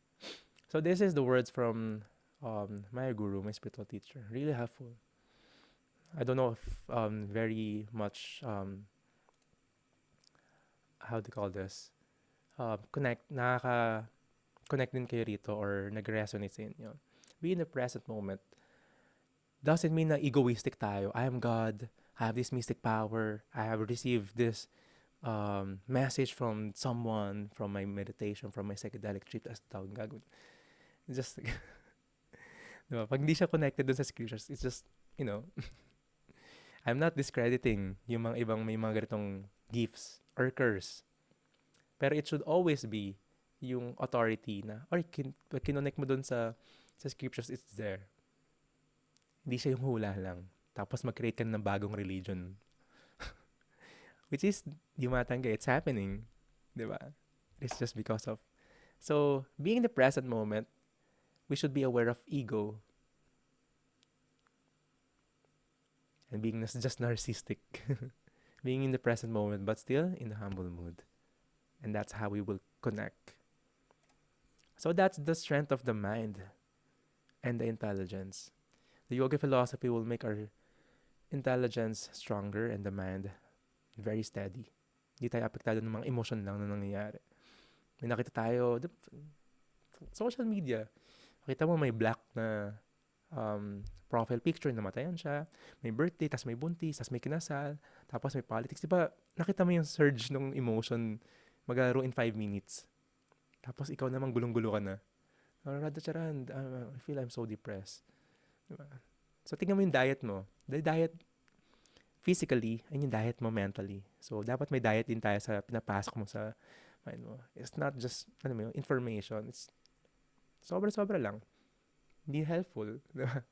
So this is the words from my guru, my spiritual teacher. Really helpful. I don't know if very much, how do you call this? Nakaka-connect din kayo rito or nag-resonate sa inyo. Be in the present moment. Doesn't mean na egoistic tayo. I am God. I have this mystic power. I have received this message from someone, from my meditation, from my psychedelic trip. As tawag gagawin. It's just, diba? Pag hindi siya connected dun sa scriptures, it's just, I'm not discrediting yung mga ibang may mga ganitong gifts or curse. Pero it should always be yung authority na, or pag kinonect mo dun sa scriptures, it's there. Hindi siya yung hula lang. Tapos mag-create ka ng bagong religion. Which is, di matangga, it's happening. Diba? It's just because of... So, being in the present moment, we should be aware of ego. And being just narcissistic. Being in the present moment, but still in the humble mood. And that's how we will connect. So that's the strength of the mind and the intelligence. The yoga philosophy will make our intelligence stronger and the mind very steady. Hindi tayo apektado ng mga emotion lang na nangyayari. May nakita tayo, social media. Makita mo may black na profile picture, namatayan siya. May birthday, tas may buntis, tas may kinasal, tapos may politics. Diba, nakita mo yung surge ng emotion maglaro in 5 minutes. Tapos ikaw naman gulong-gulo ka na. Radha Charan, I feel I'm so depressed. Diba? So, tingnan mo yung diet mo. The diet physically, and yung diet mo mentally. So, dapat may diet din tayo sa pinapasok mo sa mind mo. It's not just, information. It's sobra-sobra lang. Hindi helpful. Diba?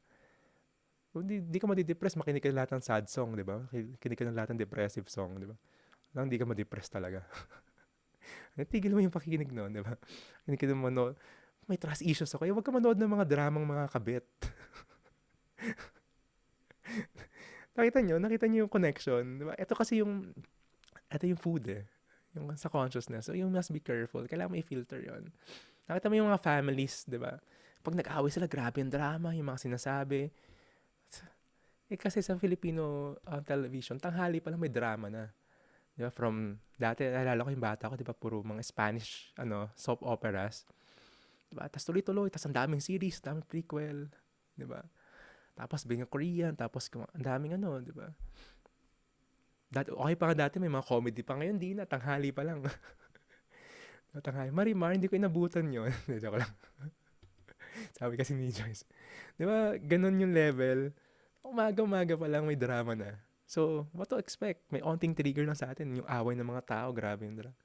Hindi ka madidepress, makinig ka lahat ng sad song, di ba? Kinig ka ng lahat ng depressive song, di ba? Lang, hindi ka madidepress talaga. Tigil mo yung pakikinig noon, di ba? Kinig ka ng manood. May trust issues ako. Huwag ka manood ng mga dramang mga kabit. Nakita nyo yung connection, di ba? Ito yung food yung sa consciousness. So, you must be careful. Kailangan mo i-filter yon. Nakita mo yung mga families, di ba? Pag nag-away sila, grabe yung drama, yung mga sinasabi. Kasi sa Filipino television, tanghali pa lang may drama na. Di ba? From dati, naalala ko yung bata ko, di ba? Puro mga Spanish, soap operas. Di ba? Tapos tuloy-tuloy, tapos ang daming series, daming prequel. Di ba? Tapos biglang Korean, tapos ang daming di ba? Okay pa nga dati, may mga comedy pa. Ngayon, di na, tanghali pa lang. Tanghali. Marimar, hindi ko inabutan yun. Joke lang. Sabi kasi ni Joyce. Di ba, ganun yung level. Umaga-umaga pa lang may drama na. So, what to expect? May onting trigger lang sa atin. Yung away ng mga tao, grabe yung drama.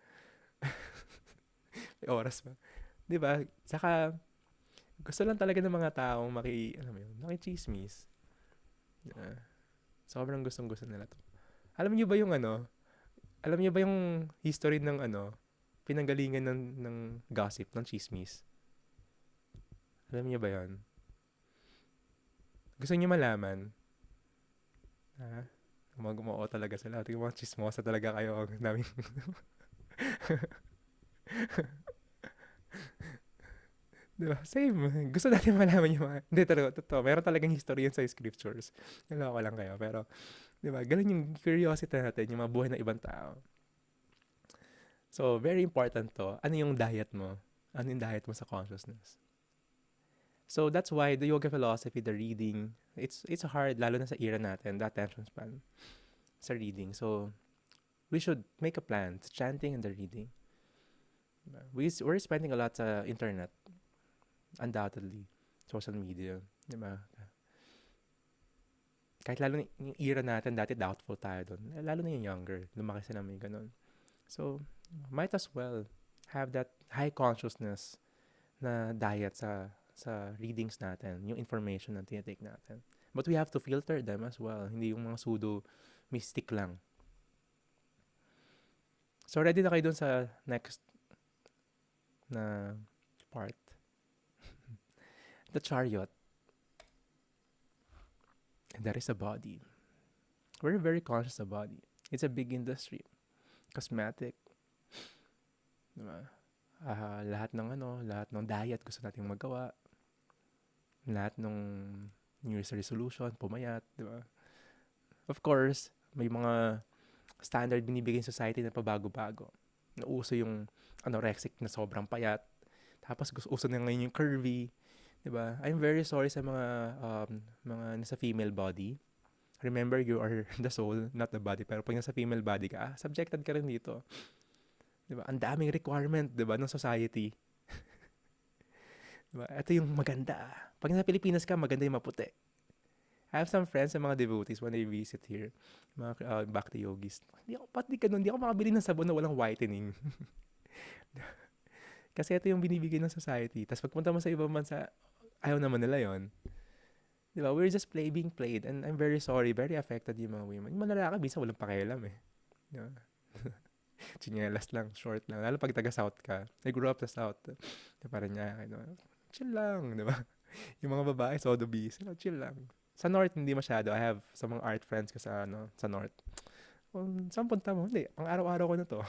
May oras pa. Di ba? Saka, gusto lang talaga ng mga taong makichismis. Sobrang gustong-gusto nila to. Alam niyo ba yung history ng pinanggalingan ng gossip, ng chismis. Alam niyo ba yon? Gusto niyo malaman? Ha? Gumawa talaga sila. Tingnan mga chismosa talaga kayo. Ang daming... Diba? Same. Gusto natin malaman yung mga... Hindi, talaga. Totoo. Meron talagang history yan sa scriptures. Naloko lang kayo. Pero, diba? Ganun yung curiosity natin, yung mga buhay ng ibang tao. So, very important to. Ano yung diet mo? Ano yung diet mo sa consciousness? So, that's why the yoga philosophy, the reading, it's hard, lalo na sa era natin, the attention span sa reading. So, we should make a plan. It's chanting and the reading. Diba? We're spending a lot sa internet. Undoubtedly. Social media. Diba? Kahit lalo na yung era natin, dati doubtful tayo doon. Lalo na yung younger. Lumaki sila may ganun. So, might as well have that high consciousness na diet sa readings natin, yung information na tinitake natin. But we have to filter them as well. Hindi yung mga pseudo mystic lang. So, ready na kayo dun sa next na part. The chariot. And that is a body. We're very conscious of body. It's a big industry. Cosmetic. Diba? Lahat ng diet gusto nating magawa. Lahat ng New Year's resolution, pumayat, diba? Of course, may mga standard binibigay ng society na pabago-bago. Nauso yung anorexic na sobrang payat. Tapos uso na ngayon yung curvy. Diba? I'm very sorry sa mga nasa female body. Remember, you are the soul, not the body. Pero pag nasa female body ka, subjected ka rin dito. Diba? Ang daming requirement, diba, ng society. Diba? Ito yung maganda. Pag nasa Pilipinas ka, maganda yung maputi. I have some friends sa mga devotees when they visit here, mga bhakti yogis. Pati ganun, hindi ako makabili ng sabon na walang whitening. Kasi ito yung binibigay ng society. Tapos pagpunta mo sa ibang bansa, ayaw naman nila yon. Diba? We're just being played. And I'm very sorry, very affected yung mga women. Yung mga lalaki, minsan walang pakialam eh. Diba? Chinelas lang, short lang. Lalo pag taga-South ka. I grew up sa South. Parang niya, chill lang, di ba? Yung mga babae, sodo busy, chill lang. Sa North, hindi masyado. I have sa mga art friends ko sa North. Saan punta mo? Hindi, pang araw-araw ko na to.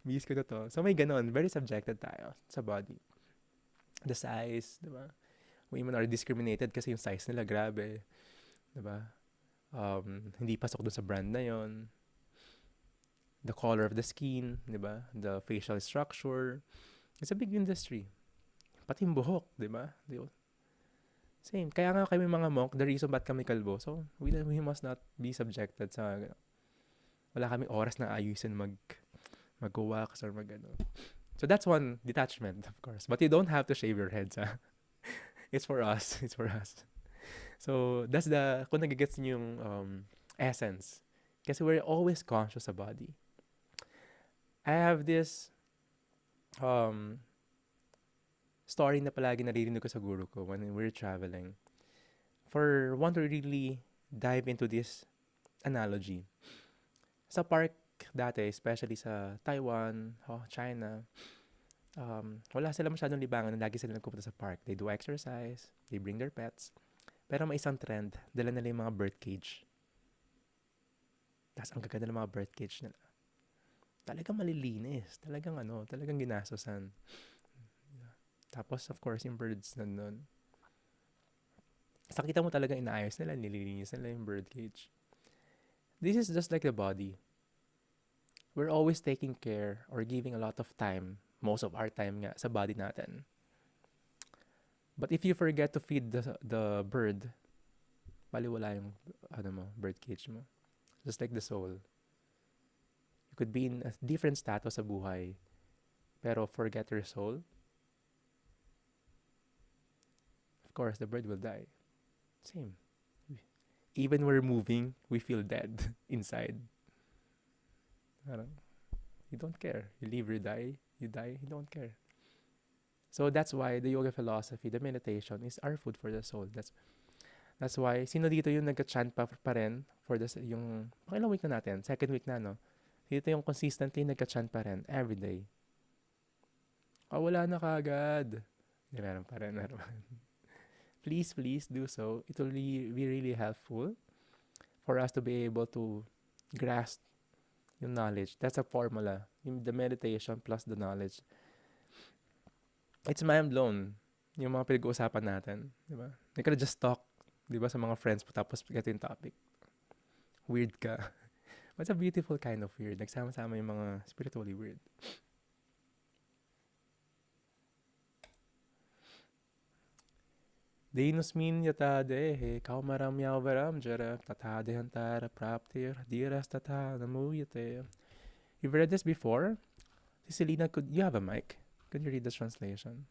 Miss ko na to. So may ganon, very subjected tayo sa body. The size, di ba? Women are discriminated kasi yung size nila, grabe. Di ba? Hindi pasok dun sa brand na yon. The color of the skin, di ba? The facial structure. It's a big industry. Pati yung buhok, di ba? Same. Kaya nga kami mga monk, the reason ba't kami kalbo, so we must not be subjected sa, wala kami oras na ayusin mag-wax or mag-ano. So that's one detachment, of course. But you don't have to shave your heads, ha? It's for us. It's for us. So that's kung nagigets niyo yung essence. Kasi we're always conscious of body. I have this story na palagi naririnig ko sa guru ko when we're traveling. For one to really dive into this analogy. Sa park dati, especially sa Taiwan, China, wala sila masyadong libangan. Lagi sila nagpupunta sa park. They do exercise, they bring their pets. Pero may isang trend, dala nila yung mga bird cage. Tapos ang gaganda ng mga bird cage nila. Talagang malilinis. Talagang ginastosan. Tapos, of course, yung birds nandun. Sakita mo talaga inaayos nila, nililinis nila yung bird cage. This is just like the body. We're always taking care or giving a lot of time, most of our time nga, sa body natin. But if you forget to feed the bird, baliwala yung bird cage mo. Just like the soul. You could be in a different status sa buhay, pero forget your soul, of course, the bird will die. Same. Even we're moving, we feel dead inside. You don't care. You live, you die, you don't care. So that's why the yoga philosophy, the meditation, is our food for the soul. That's why, sino dito yung nag-chant pa rin for yung, ilang week na natin? Second week na, no? Dito yung consistently nagka-chant pa rin everyday. Wala na kaagad. Hindi, meron pa rin, meron pa rin. Please do so. It will be really helpful for us to be able to grasp yung knowledge. That's a formula. The meditation plus the knowledge. It's mind blown. Yung mga pinag-uusapan natin. Di ba? You could just talk, di ba, sa mga friends mo tapos ito yung topic. Weird ka. But it's a beautiful kind of weird. Nagsama-sama yung mga spiritually weird. Denusmin yatadehe kaumaram jara tatadehantara praptir diras tata namuyate. You've read this before? Cecilina, could you have a mic? Could you read the translation?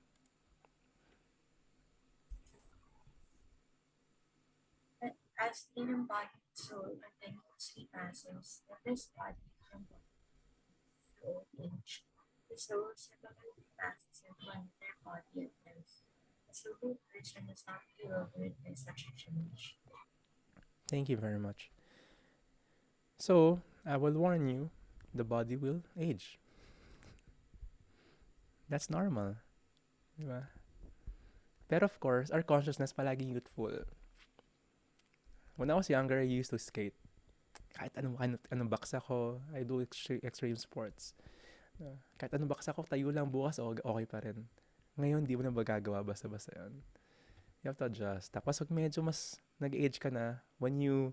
As in embodied soul continuously passes, the first body from soul age, the soul similarly passes into another body at once. The soul person is not bewildered by such a change.
Thank you very much. So, I will warn you, the body will age. That's normal. Diba? Pero of course, our consciousness palaging youthful. When I was younger, I used to skate. Kahit anong baksa ko, I do extreme sports. Kahit anong baksa ko, tayo lang bukas, okay pa rin. Ngayon, di mo na magagawa basta-basta yan. You have to adjust. Tapos pag medyo mas nag-age ka na, when you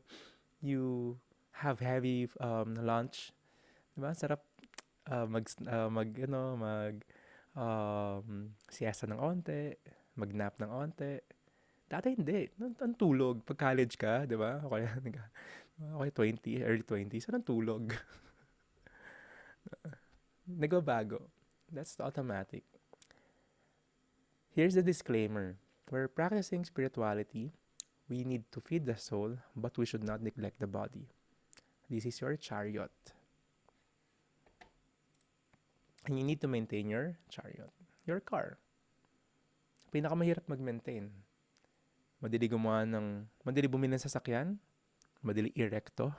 have heavy lunch, diba? Sarap siesta ng onte, mag-nap ng onte. Dati hindi. Ang tulog. Pag college ka, di ba? Okay, 20, early 20s, anong tulog? Nagbabago. That's automatic. Here's the disclaimer. We're practicing spirituality. We need to feed the soul, but we should not neglect the body. This is your chariot. And you need to maintain your chariot, your car. Pinakamahirap mag-maintain. Madali bumili ng sasakyan, madali erecto.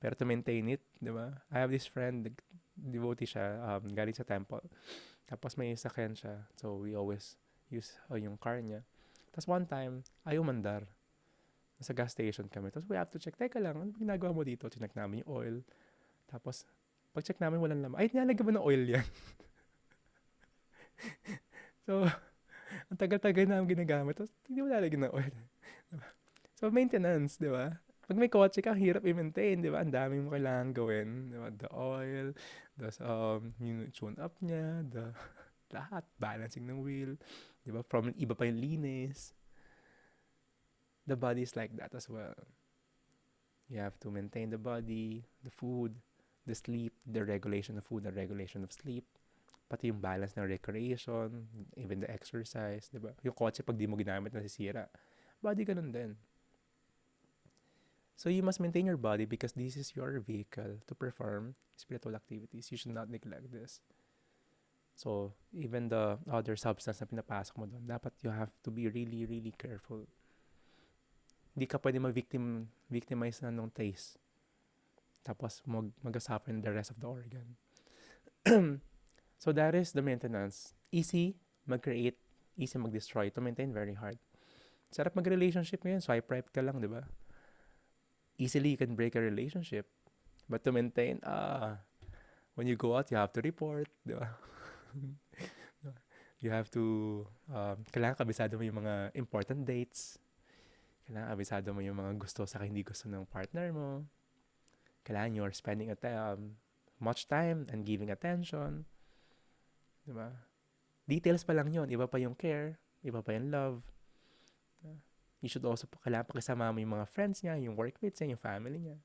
Pero to maintain it, di ba? I have this friend, devotee siya, galing sa temple. Tapos may sasakyan siya. So we always use yung car niya. Tapos one time, ayaw mandar. Nasa gas station kami. Tapos we have to check. Teka lang, ano ginagawa mo dito? Check namin yung oil. Tapos, pag-check namin, walang laman. Ay, nilalagyan ba ng oil yan? So, ang tagal-tagal namin ginagamit. Tapos, hindi mo lalagyan ng oil. So, maintenance, di ba? Pag may kotse ka, hirap i-maintain, di ba? Ang daming mo kailangan gawin. Di ba? The oil, yung tune up niya, lahat. Balancing ng wheel. Di ba? From iba pa yung linis. The body is like that as well. You have to maintain the body, the food, the sleep, the regulation of food, the regulation of sleep, pati yung balance ng recreation, even the exercise, di ba? Yung kotse pag di mo ginamit nasisira. Body ganun din. So you must maintain your body because this is your vehicle to perform spiritual activities. You should not neglect this. So even the other substance na pinapasok mo doon, dapat you have to be really, really careful. Hindi ka pwede ma-victimize na ng taste. Tapos mag-suffer the rest of the organ. So that is the maintenance. Easy mag-create, easy mag-destroy. To maintain, very hard. Sarap mag-relationship ngayon. Swipe right ka lang, di ba? Easily, you can break a relationship. But to maintain, when you go out, you have to report, di ba? You have to, kailangan kabisado mo yung mga important dates. Kailangan kabisado mo yung mga gusto sa hindi gusto ng partner mo. Kailangan you're spending much time and giving attention. Diba? Details pa lang yun. Iba pa yung care. Iba pa yung love. You should also, kailangan pakisama mo yung mga friends niya, yung workmates niya, yung family niya.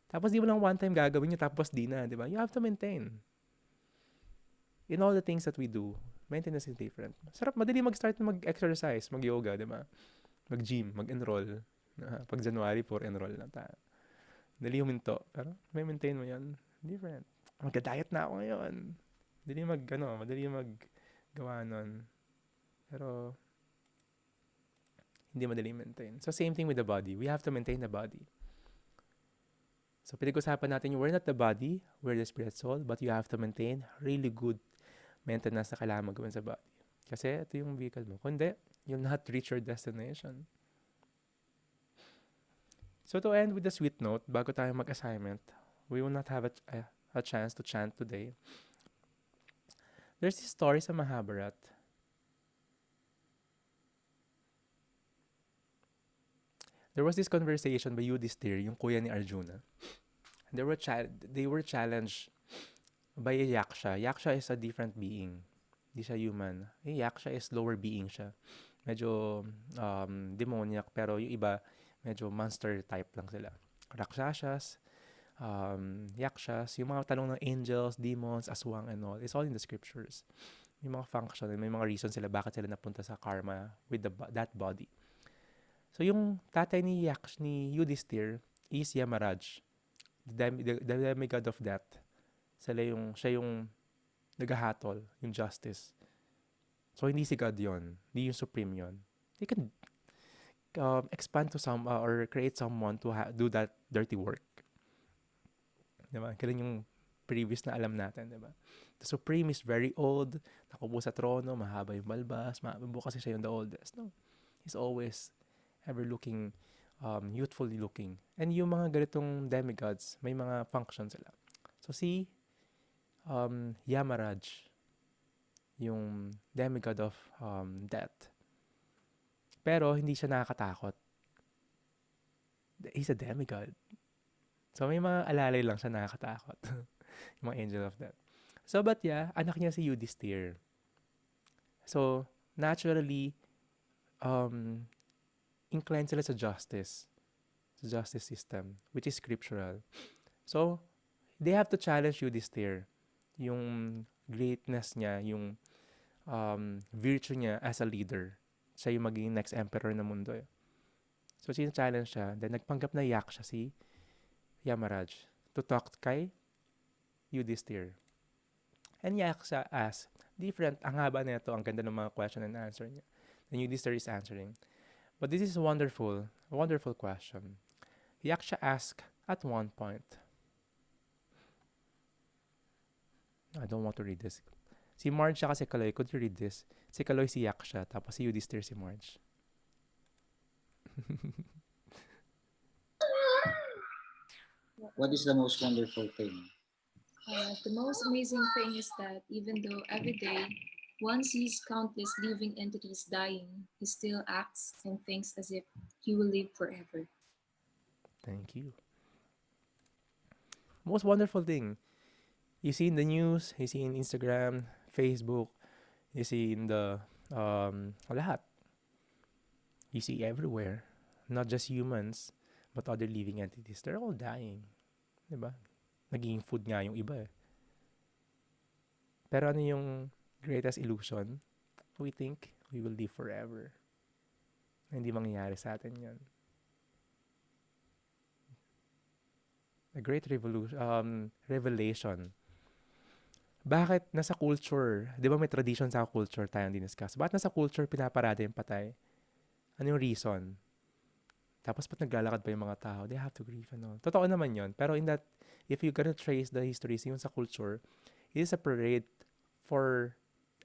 Tapos di mo lang one time gagawin niya, tapos di na. Diba? You have to maintain. In all the things that we do, maintenance is different. Sarap, madali mag-start mag-exercise, mag-yoga, diba? Mag-gym, mag-enroll. Pag January 4, enroll na tayo. Dali huminto. Pero may maintain mo yan. Different. Magka-diet na ako ngayon. Madali mag-gawa nun. Pero, hindi madali maintain. So, same thing with the body. We have to maintain the body. So, pinag-usapan natin yung we're not the body, we're the spirit soul, but you have to maintain really good maintenance na kailangan magawin sa body. Kasi ito yung vehicle mo. Kundi, you'll not reach your destination. So, to end with a sweet note, bago tayo mag-assignment, we will not have a chance to chant today. There's this story sa Mahabharat. There was this conversation by Yudhishthir, yung kuya ni Arjuna. They were challenged by a yaksha. Yaksha is a different being. Hindi siya human. Yaksha is lower being siya. Medyo demoniac, pero yung iba, medyo monster type lang sila. Rakshasas, yakshas, yung mga tanong ng angels, demons, aswang, and all. It's all in the scriptures. May mga function, may mga reason sila bakit sila napunta sa karma with that body. So yung tatay ni Yudhishthir is Yamaraj, the demigod of death. Siya yung naghahatol, yung justice. So hindi si God yon, hindi yung supreme yon. He can expand to some or create someone to do that dirty work. Diba? Kailan yung previous na alam natin, diba? The supreme is very old, nakupo sa trono, mahaba yung balbas, kasi siya yung the oldest. No, he's always ever looking, youthfully looking. And yung mga ganitong demigods, may mga functions sila. So si Yamaraj, yung demigod of death. Pero hindi siya nakakatakot. He's a demigod. So may mga alalay lang siya nakakatakot. Yung mga angel of death. So but yeah, anak niya si Yudhishthir. So naturally, inclined sila sa justice system, which is scriptural. So, they have to challenge Yudhishthir, yung greatness niya, yung virtue niya as a leader. Siya yung magiging next emperor ng mundo. So, challenge siya. Then, nagpanggap na yaksha si Yamaraj to talk kay Yudhishthir. And yaksha asked, different, ang haba na ito, ang ganda ng mga question and answer niya. And Yudhishthir is answering. But this is a wonderful question. Yaksha asked at one point, I don't want to read this. Si Marge siya kasi Kaloy, could you read this? Si Kaloy si Yaksha, tapos si Yudhishthir si Marge.
What is the most wonderful thing?
The most amazing thing is that even though every day one sees countless living entities dying, he still acts and thinks as if he will live forever.
Thank you. Most wonderful thing. You see in the news, you see in Instagram, Facebook, you see in the lahat. You see everywhere. Not just humans, but other living entities. They're all dying. Diba? Naging food nga yung iba eh. Pero ano yung greatest illusion? We think we will live forever. Hindi mangyayari sa atin yan. A great revelation. Bakit nasa culture, di ba may tradition sa culture tayong diniscuss? Bakit nasa culture pinaparada yung patay? Ano yung reason? Tapos ba't naglalakad pa yung mga tao? They have to grieve and all. Totoo naman yun. Pero in that, if you're gonna trace the histories yung sa culture, it is a parade for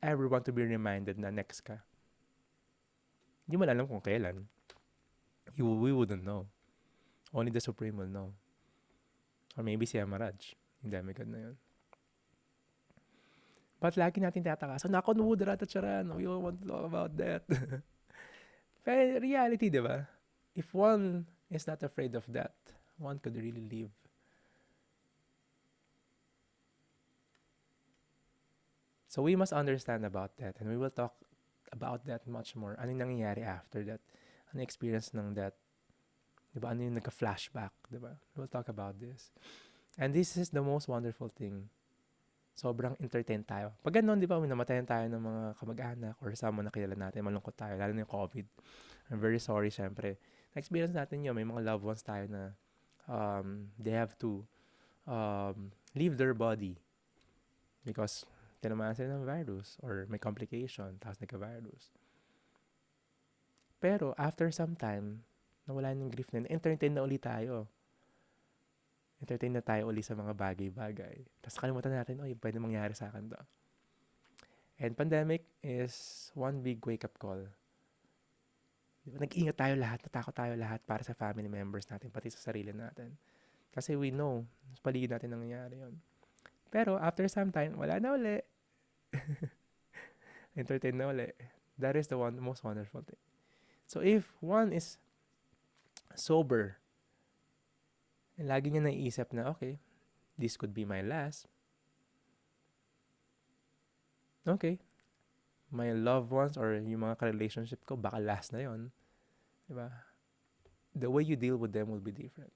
everyone to be reminded na next ka. Hindi mo alam kung kailan. We wouldn't know. Only the Supreme will know. Or maybe si Yamaraj. Yung demigod na yun. But lagi natin tataka. So, nakonwudra at charan. We all want to talk about that. Pero reality, di ba? If one is not afraid of that, one could really live. So we must understand about that, and we will talk about that much more. Ano yung nangyayari after that? Ano yung experience ng that? Diba? Ano yung nagka-flashback? Diba? We'll talk about this. And this is the most wonderful thing. Sobrang entertained tayo. Pag ganun, di ba, namatayan tayo ng mga kamag-anak or someone na kilala natin, malungkot tayo, lalo na yung COVID. I'm very sorry, syempre. Na-experience natin yun. May mga loved ones tayo na they have to leave their body because tinamaan sila ng virus or may complication, tapos nagka-virus. Pero after some time, nawala yung grief na, entertain na ulit tayo. Entertain na tayo uli sa mga bagay-bagay. Tapos kalimutan natin, oy, pwede mangyari sa akin to. And pandemic is one big wake-up call. Diba? Nag-ingat tayo lahat, natakot tayo lahat para sa family members natin, pati sa sarili natin. Kasi we know, sa paligid natin nangyayari yun. Pero after some time, wala na uli. Entertain na uli. That is the most wonderful thing. So if one is sober, and lagi niya naiisip na, okay, this could be my last. Okay. My loved ones or yung mga ka-relationship ko, baka last na yon, diba? The way you deal with them will be different.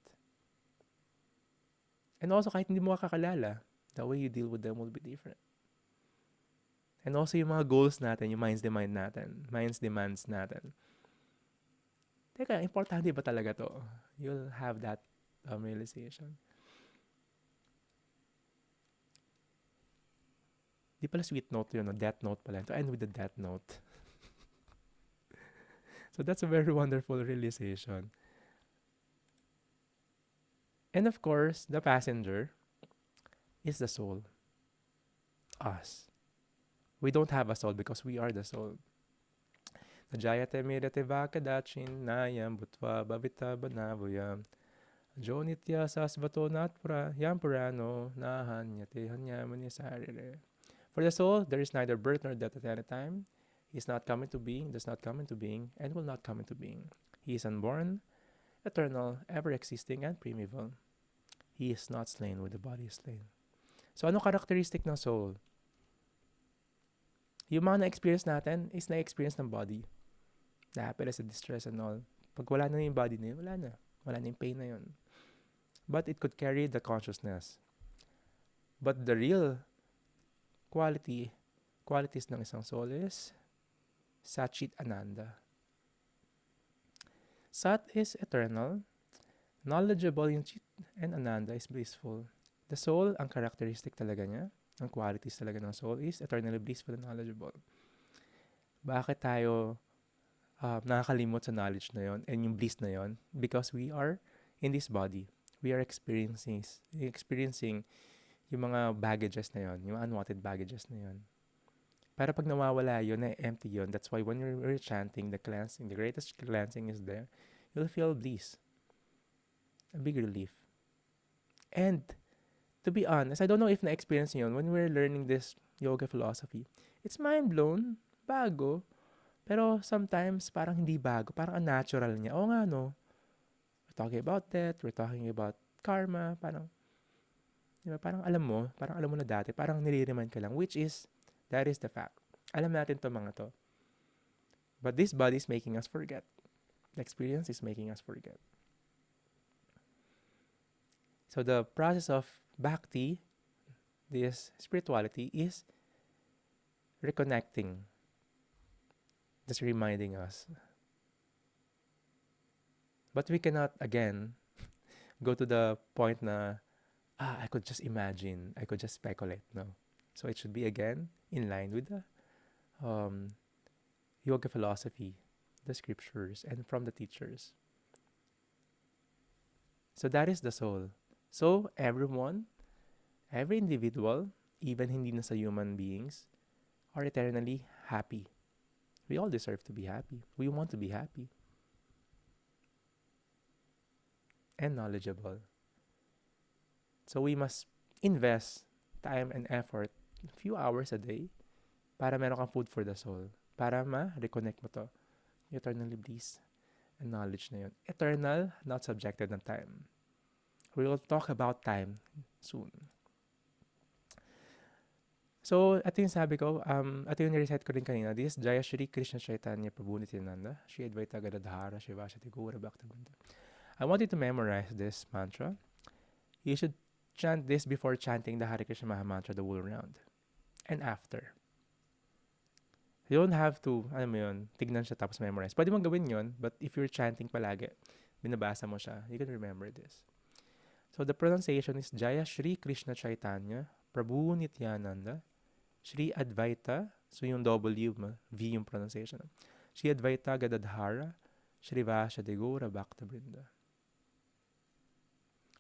And also, kahit hindi mo kakalala, the way you deal with them will be different. And also, yung mga goals natin, yung minds demands natin. Teka, importante ba talaga to? You'll have that realization. Di pala sweet note yun, no? Death note pala. To end with the death note. So that's a very wonderful realization. And of course, the passenger is the soul. Us. We don't have a soul because we are the soul. Najayate mirate vakadachin nayam bhutva bhavita banavuyam jonitya sasvatonatpura yam purano nahanyate hanyamani sarire. For the soul, there is neither birth nor death at any time. He is not coming to being, does not come into being, and will not come into being. He is unborn, eternal, ever-existing, and primeval. He is not slain when the body is slain. So, ano characteristic ng soul? Yung mga na-experience natin is na-experience ng body. The happiness, the distress, and all. Pag wala na yung body na yun, wala na. Wala na yung pain na yun. But it could carry the consciousness. But the real qualities ng isang soul is Satchit Ananda. Sat is eternal, knowledgeable yung Chit, and Ananda is blissful. The soul, ang characteristic talaga niya, ang qualities talaga ng soul is eternally blissful and knowledgeable. Bakit tayo nakakalimot sa knowledge na yon and yung bliss na yon? Because we are in this body. We are experiencing yung mga baggages na yon, yung unwanted baggages na yon. Pero pag nawawala yun, na-empty yun, that's why when we're chanting, the cleansing, the greatest cleansing is there, you'll feel bliss. A big relief. And, to be honest, I don't know if na-experience yun, when we're learning this yoga philosophy, it's mind-blown, bago, pero sometimes parang hindi bago, parang unnatural niya. Oo nga, no? We're talking about death, we're talking about karma, parang, diba, parang alam mo na dati, parang nire-remind ka lang, which is, that is the fact. Alam natin to mga to. But this body is making us forget. The experience is making us forget. So the process of bhakti, this spirituality, is reconnecting. Just reminding us. But we cannot, again, go to the point na, I could just imagine, I could just speculate. No. So it should be, again, in line with the yoga philosophy, the scriptures, and from the teachers. So that is the soul. So everyone, every individual, even hindi na sa human beings, are eternally happy. We all deserve to be happy. We want to be happy. And knowledgeable. So we must invest time and effort, a few hours a day, para meron kang food for the soul. Para ma-reconnect mo to. Eternally bliss and knowledge na yun. Eternal, not subjected ng time. We will talk about time soon. So, ito yung sabi ko, ito yung nirecite ko rin kanina. This is Jaya Shri Krishna Chaitanya Prabhu Nityananda, Shri Advaita Gadadhara, Shivashati Gaura Bhaktivinoda. I want you to memorize this mantra. You should chant this before chanting the Hare Krishna Maha Mantra the whole round. And after. You don't have to, tignan siya tapos memorize. Pwede mong gawin yun, but if you're chanting palagi, binabasa mo siya, you can remember this. So the pronunciation is Jaya Shri Krishna Chaitanya Prabhu Nityananda Shri Advaita, so yung W, V yung pronunciation. Shri Advaita Gadadhara Shri Vashadi Gaura Bhaktivinoda.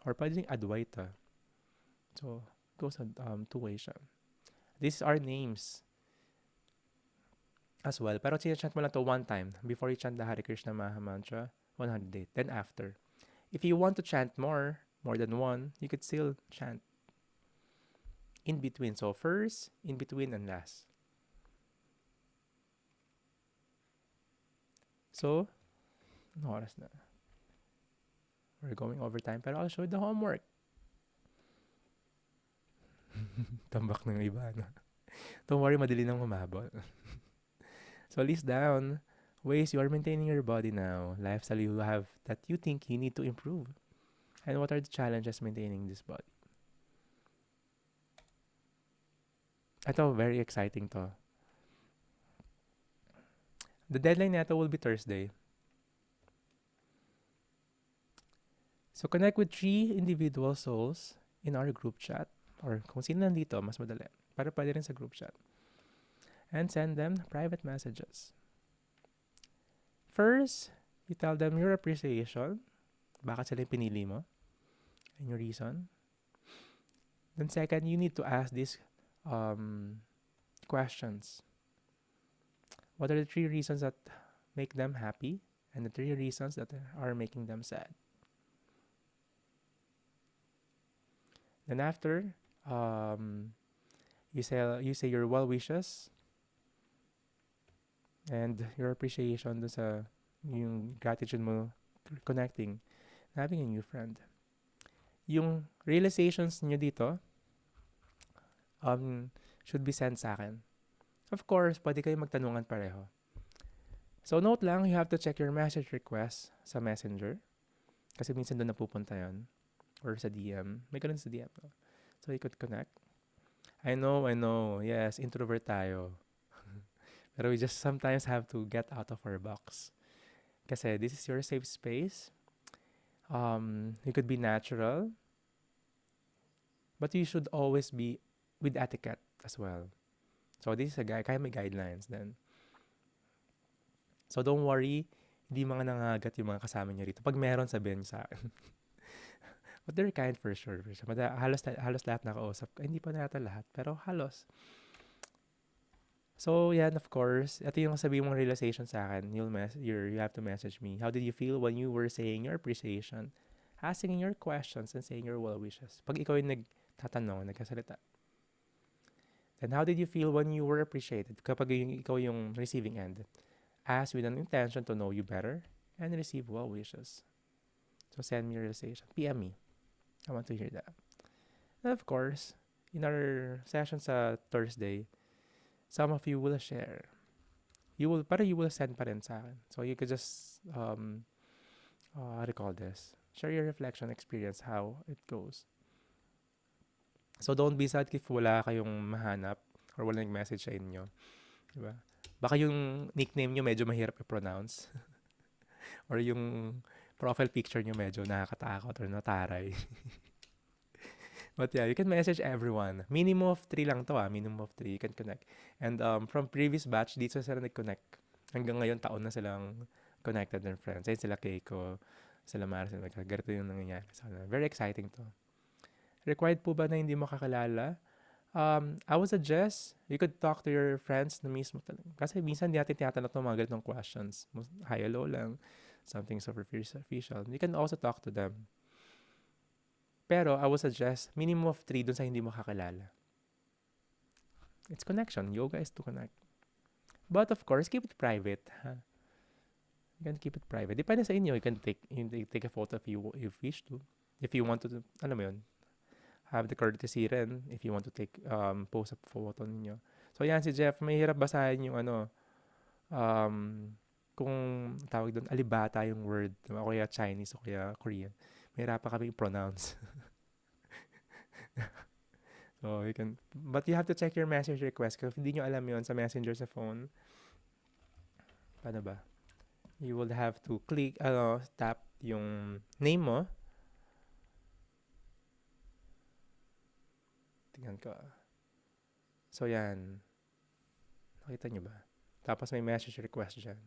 Or pwede rin Adwaita. So, goes on two ways siya. These are names as well. Pero sinachant mo lang to one time before you chant the Hare Krishna Maha Mantra 108. Then after. If you want to chant more than one, you could still chant in between. So first, in between, and last. So, ano oras na? We're going over time, pero I'll show you the homework. Tambak ng iba, no? Don't worry, madali nang humabol. So list down ways you are maintaining your body now, lifestyle you have that you think you need to improve, and what are the challenges maintaining this body. Ito, very exciting to. The deadline nito will be Thursday. So connect with 3 individual souls in our group chat, or kung sino nandito, mas madali. Para pwede rin sa group chat. And send them private messages. First, you tell them your appreciation. Bakit sila yung pinili mo? And your reason. Then second, you need to ask these questions. What are the 3 reasons that make them happy? And the 3 reasons that are making them sad? Then after, you say your well wishes and your appreciation dun sa yung gratitude mo connecting, having a new friend. Yung realizations nyo dito should be sent sa akin. Of course, pwede kayo magtanungan pareho. So note lang, you have to check your message request sa Messenger. Kasi minsan doon napupunta yun. Or sa DM. May ganun sa DM. No? So you could connect. I know. Yes, introvert tayo. Pero we just sometimes have to get out of our box. Kasi this is your safe space. You could be natural. But you should always be with etiquette as well. So this is a guy, kaya may guidelines then. So don't worry, hindi mga nangagat yung mga kasama niyo rito. Pag meron, sabihin niyo sa akin. But they're kind for sure. Halos lahat nakausap. Hindi pa nata lahat, pero halos. So yan, of course, ito yung sabihin mong realization sa akin. You have to message me. How did you feel when you were saying your appreciation, asking your questions, and saying your well wishes? Pag ikaw yung nagtatanong, nagkasalita. Then how did you feel when you were appreciated? Kapag ikaw yung receiving end. Ask with an intention to know you better and receive well wishes. So send me your realization. PM me. I want to hear that. And of course, in our session sa Thursday, some of you will share. You will send pa rin sa akin. So you could just, how do you call this? Share your reflection experience, how it goes. So don't be sad if wala kayong mahanap or wala nag-message sa inyo. Diba? Baka yung nickname nyo medyo mahirap i-pronounce. Or yung profile picture nyo medyo nakakatakot or nataray. But yeah, you can message everyone. Minimum of 3 lang to Minimum of 3. You can connect. And from previous batch, dito sila nag-connect. Hanggang ngayon, taon na silang connected and friends. Ayun sila Keiko, sila Mara, sila ganito yung nangyayari. So, very exciting to. Required po ba na hindi mo kakalala? I would suggest you could talk to your friends na mismo. Kasi minsan di natin tinatanong ng mga ganitong questions. Hi, hello lang. Something superficial. You can also talk to them. Pero I would suggest minimum of 3 dun sa hindi mo kakalala. It's connection. Yoga is to connect. But of course, keep it private. Ha? You can keep it private. Depende sa inyo. You can take a photo if you wish to. If you want to, alam mo yun, have the courtesy rin if you want to take post a photo ninyo. So yan si Jeff, mahirap basahin yung kung tawag doon, alibata yung word, diba? O kaya Chinese o kaya Korean. Mahirap pa kami i-pronounce. So you can, but you have to check your message request. Kasi if hindi nyo alam yun sa messenger sa phone, paano ba? You will have to click, tap yung name mo. Tingnan ko. So, yan. Nakita nyo ba? Tapos may message request dyan.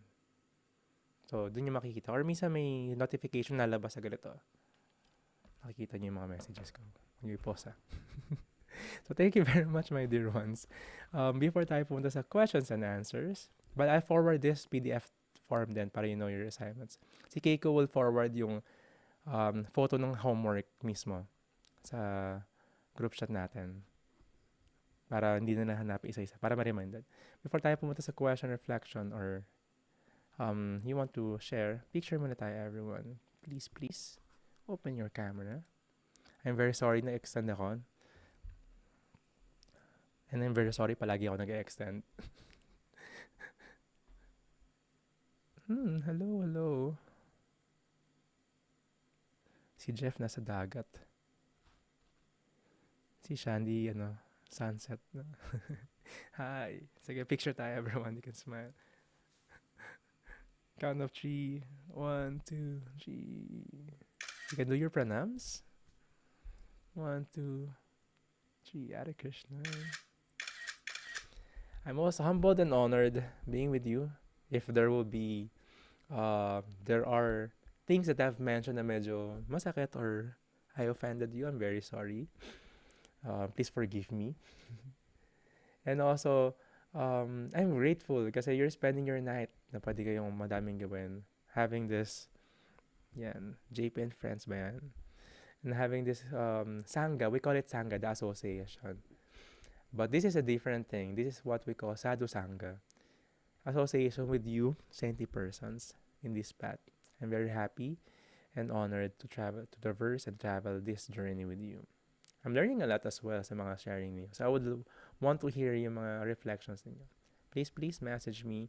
So, dun yung makikita. Or minsan may notification na labas sa ganito. Nakikita niyo yung mga messages ko. Huwag niyo i-pause, ha. So, thank you very much, my dear ones. Before tayo pumunta sa questions and answers, but I forward this PDF form din para you know your assignments. Si Keiko will forward yung photo ng homework mismo sa group chat natin para hindi na nahanap isa-isa, para ma-reminded. Before tayo pumunta sa question, reflection, or you want to share, picture muna tayo, everyone. Please, open your camera. I'm very sorry na extend ako. And I'm very sorry palagi ako nag-extend. Hello. Si Jeff nasa dagat. Si Shandy, sunset na. Hi. Sige, picture tayo, everyone. You can smile. Count of 3. 1, 2, 3. You can do your pranams. 1, 2, 3. Hare Krishna. I'm also humbled and honored being with you. If there will be, there are things that I've mentioned na medyo masakit or I offended you, I'm very sorry. Please forgive me. And also, I'm grateful kasi you're spending your night na pwede kayong madaming gawin. Having this, JP and Friends ba yan? And having this Sangha, we call it Sangha, the association. But this is a different thing. This is what we call Sadhu Sangha. Association with you, saintly persons in this path. I'm very happy and honored to traverse and travel this journey with you. I'm learning a lot as well sa mga sharing niyo. So I would want to hear yung mga reflections niyo. Please message me.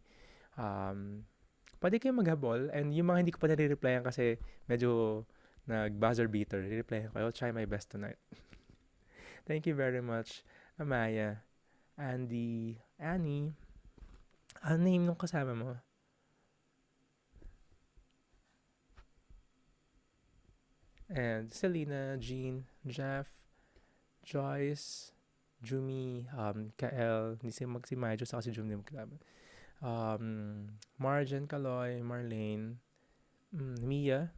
Pwede kayo maghabol. And yung mga hindi ko pa nare-replyan kasi medyo nag-buzzer beater, re-replyan ko. I'll try my best tonight. Thank you very much, Amaya, Andy, Annie. Ano name nung kasama mo? And Selena, Jean, Jeff, Joyce, Jumi, Kael, hindi si Majo, saka si Jumi magkasama. Marjan, Kaloy, Marlene, Mia,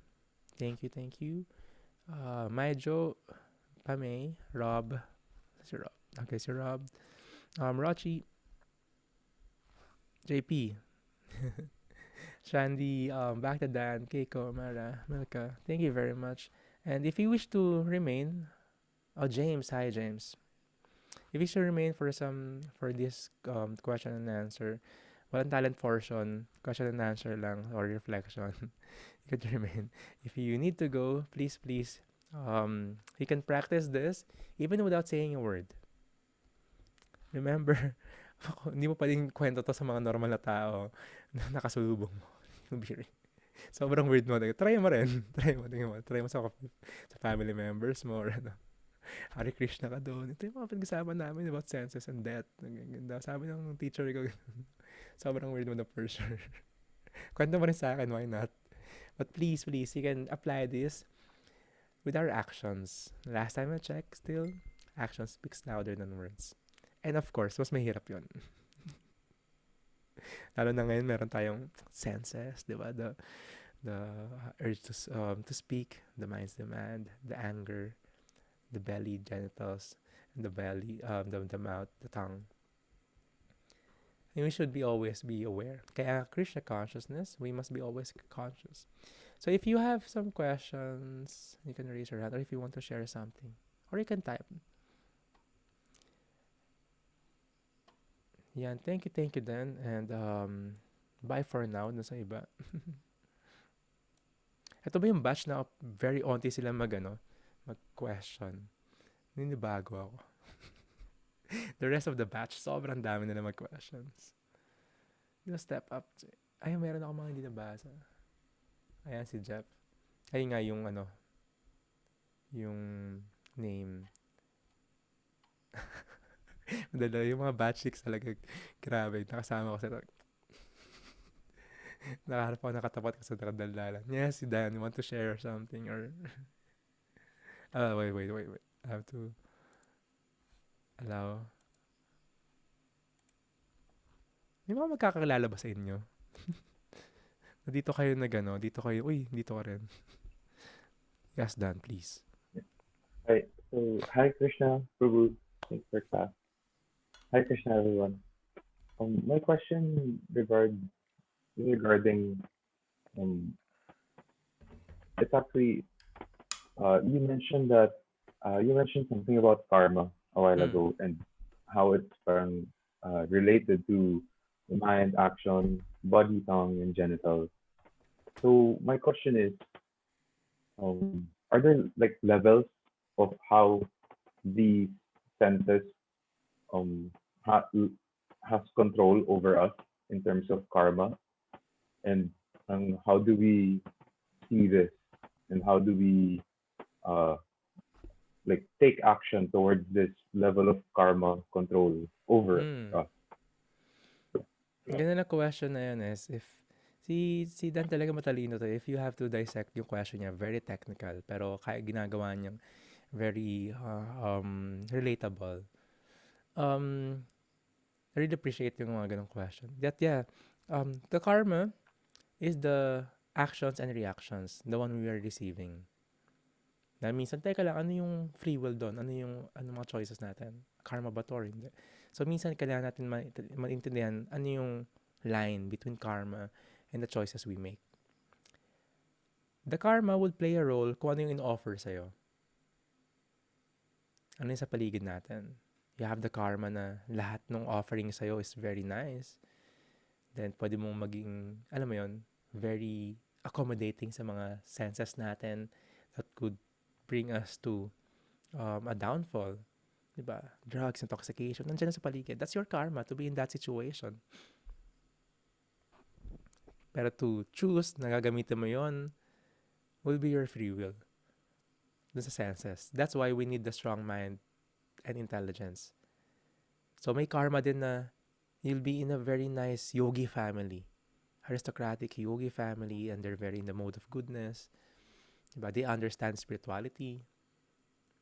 thank you. Majo, Pamay, Rob, si Rob. Okay, si Rob. Rochi, JP, Shandy, back to Dan, Keiko, Mara, Milka. Thank you very much. And if you wish to remain, James, hi James. If you wish to remain for this question and answer, walang talent portion, question and answer lang or reflection, you can remain. If you need to go, please, you can practice this even without saying a word. Remember, hindi mo pwedeng kwento to sa mga normal na tao na nakasulubong mo. Sobrang weird mo. Try mo rin. Try mo sa family members mo or Hare Krishna ka doon. Ito yung mga pinag-usapan namin about senses and death. Sabi ng teacher ko, sobrang weird mo na for sure. Kwento mo rin sa akin, why not? But please, you can apply this with our actions. Last time I checked, still, action speaks louder than words. And of course, mas mahirap yun. Lalo na ngayon, meron tayong senses, di ba? The urge to speak, the mind's demand, the anger, the belly, genitals, and the belly, the mouth, the tongue. And we should always be aware. Kaya Krishna consciousness, we must be always conscious. So if you have some questions, you can raise your hand, or if you want to share something, or you can type. Yan, thank you then. And bye for now dun sa iba. Ito ba yung batch na very onti sila mag-question? Ninibago ako. The rest of the batch, sobrang dami nila mag-questions. Step up. Ay, meron ako mga hindi nabasa. Ayan si Jeff. Ay nga yung yung name. Madala, yung mga batch chicks talaga, grabe, nakasama ko sa nakaharap ako, nakatapat ko sa nakadalalan. Yes, si Dan, you want to share something or wait. I have to allow. May mga magkakakilala ba sa inyo? Dito kayo dito kayo, dito ka rin. Yes, Dan, please.
Hi. So, hi Krishna, Prabhu. Thanks for class. Hi Krishna, everyone. My question regarding um, it's actually you mentioned something about karma a while
Mm.
ago and how it's related to the mind, action, body, tongue, and genitals. So my question is, are there like levels of how the senses um ha- has control over us in terms of karma, and how do we see this, and how do we uh like take action towards this level of karma control over
Mm.
us?
Ang ganda ng question na yun is if si Dan talaga matalino to. If you have to dissect yung question niya, very technical. Pero kaya ginagawa niyang very relatable. Um, I really appreciate yung mga ganong question. That yeah, the karma is the actions and reactions, the one we are receiving. Na minsan, teka lang, ano yung free will doon? Ano mga choices natin? Karma ba to or hindi? So, minsan, kailangan natin maintindihan ano yung line between karma and the choices we make. The karma would play a role kung ano yung in-offer sa'yo. Ano yung sa paligid natin. You have the karma na lahat ng offering sa'yo is very nice. Then, pwede mong maging, alam mo yon, very accommodating sa mga senses natin that could bring us to a downfall. Diba? Drugs, intoxication, nandiyan na sa paligid. That's your karma to be in that situation. Pero to choose na gagamitin mo yon will be your free will. Dun sa senses. That's why we need the strong mind and intelligence. So may karma din na you'll be in a very nice yogi family. Aristocratic yogi family, and they're very in the mode of goodness. Diba? They understand spirituality.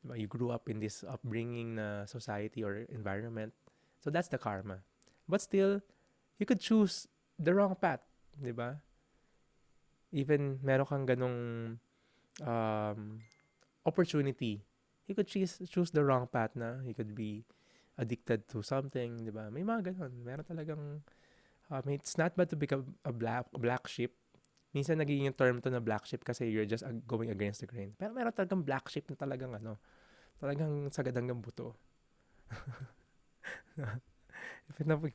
Diba? You grew up in this upbringing na society or environment. So that's the karma. But still, you could choose the wrong path. Diba? Even meron kang ganong um, opportunity, he could choose the wrong path na. He could be addicted to something, di ba? May mga ganon. Meron talagang, it's not bad to become a black sheep. Minsan nagiging yung term to na black sheep kasi you're just going against the grain. Pero meron talagang black sheep na talagang talagang sagad hanggang buto.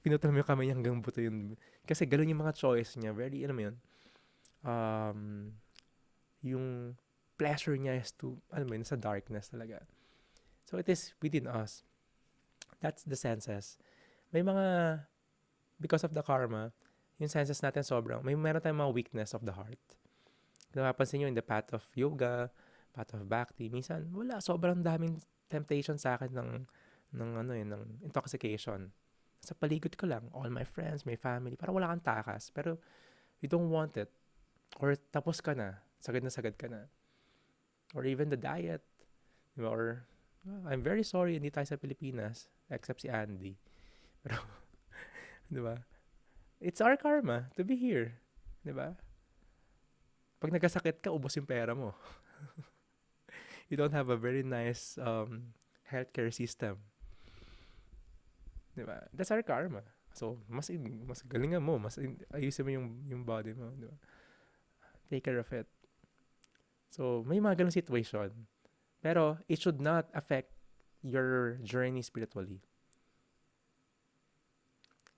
Pinutol mo yung kamay niya hanggang buto yun. Kasi gano'n yung mga choice niya. Very, ano mo yun, um, yung pleasure niya is to, ano mo yun, sa darkness talaga. So it is within us. That's the senses. May mga, because of the karma, yung senses natin sobrang, meron tayong mga weakness of the heart. Kung napapansin nyo in the path of yoga, path of bhakti, minsan, wala, sobrang daming temptation sa akin ng intoxication. Sa paligid ko lang, all my friends, my family, parang wala kang takas. Pero, you don't want it. Or tapos ka na sagad ka na. Or even the diet. Diba? Or, I'm very sorry, hindi tayo sa Pilipinas, except si Andy. Pero, di ba? It's our karma to be here. Di ba? Pag nagkasakit ka, ubos yung pera mo. You don't have a very nice healthcare system. Di ba? That's our karma. So, mas galingan mo, ayusin mo yung body mo. Di ba? Take care of it. So, may mga ganung situation. Pero, it should not affect your journey spiritually.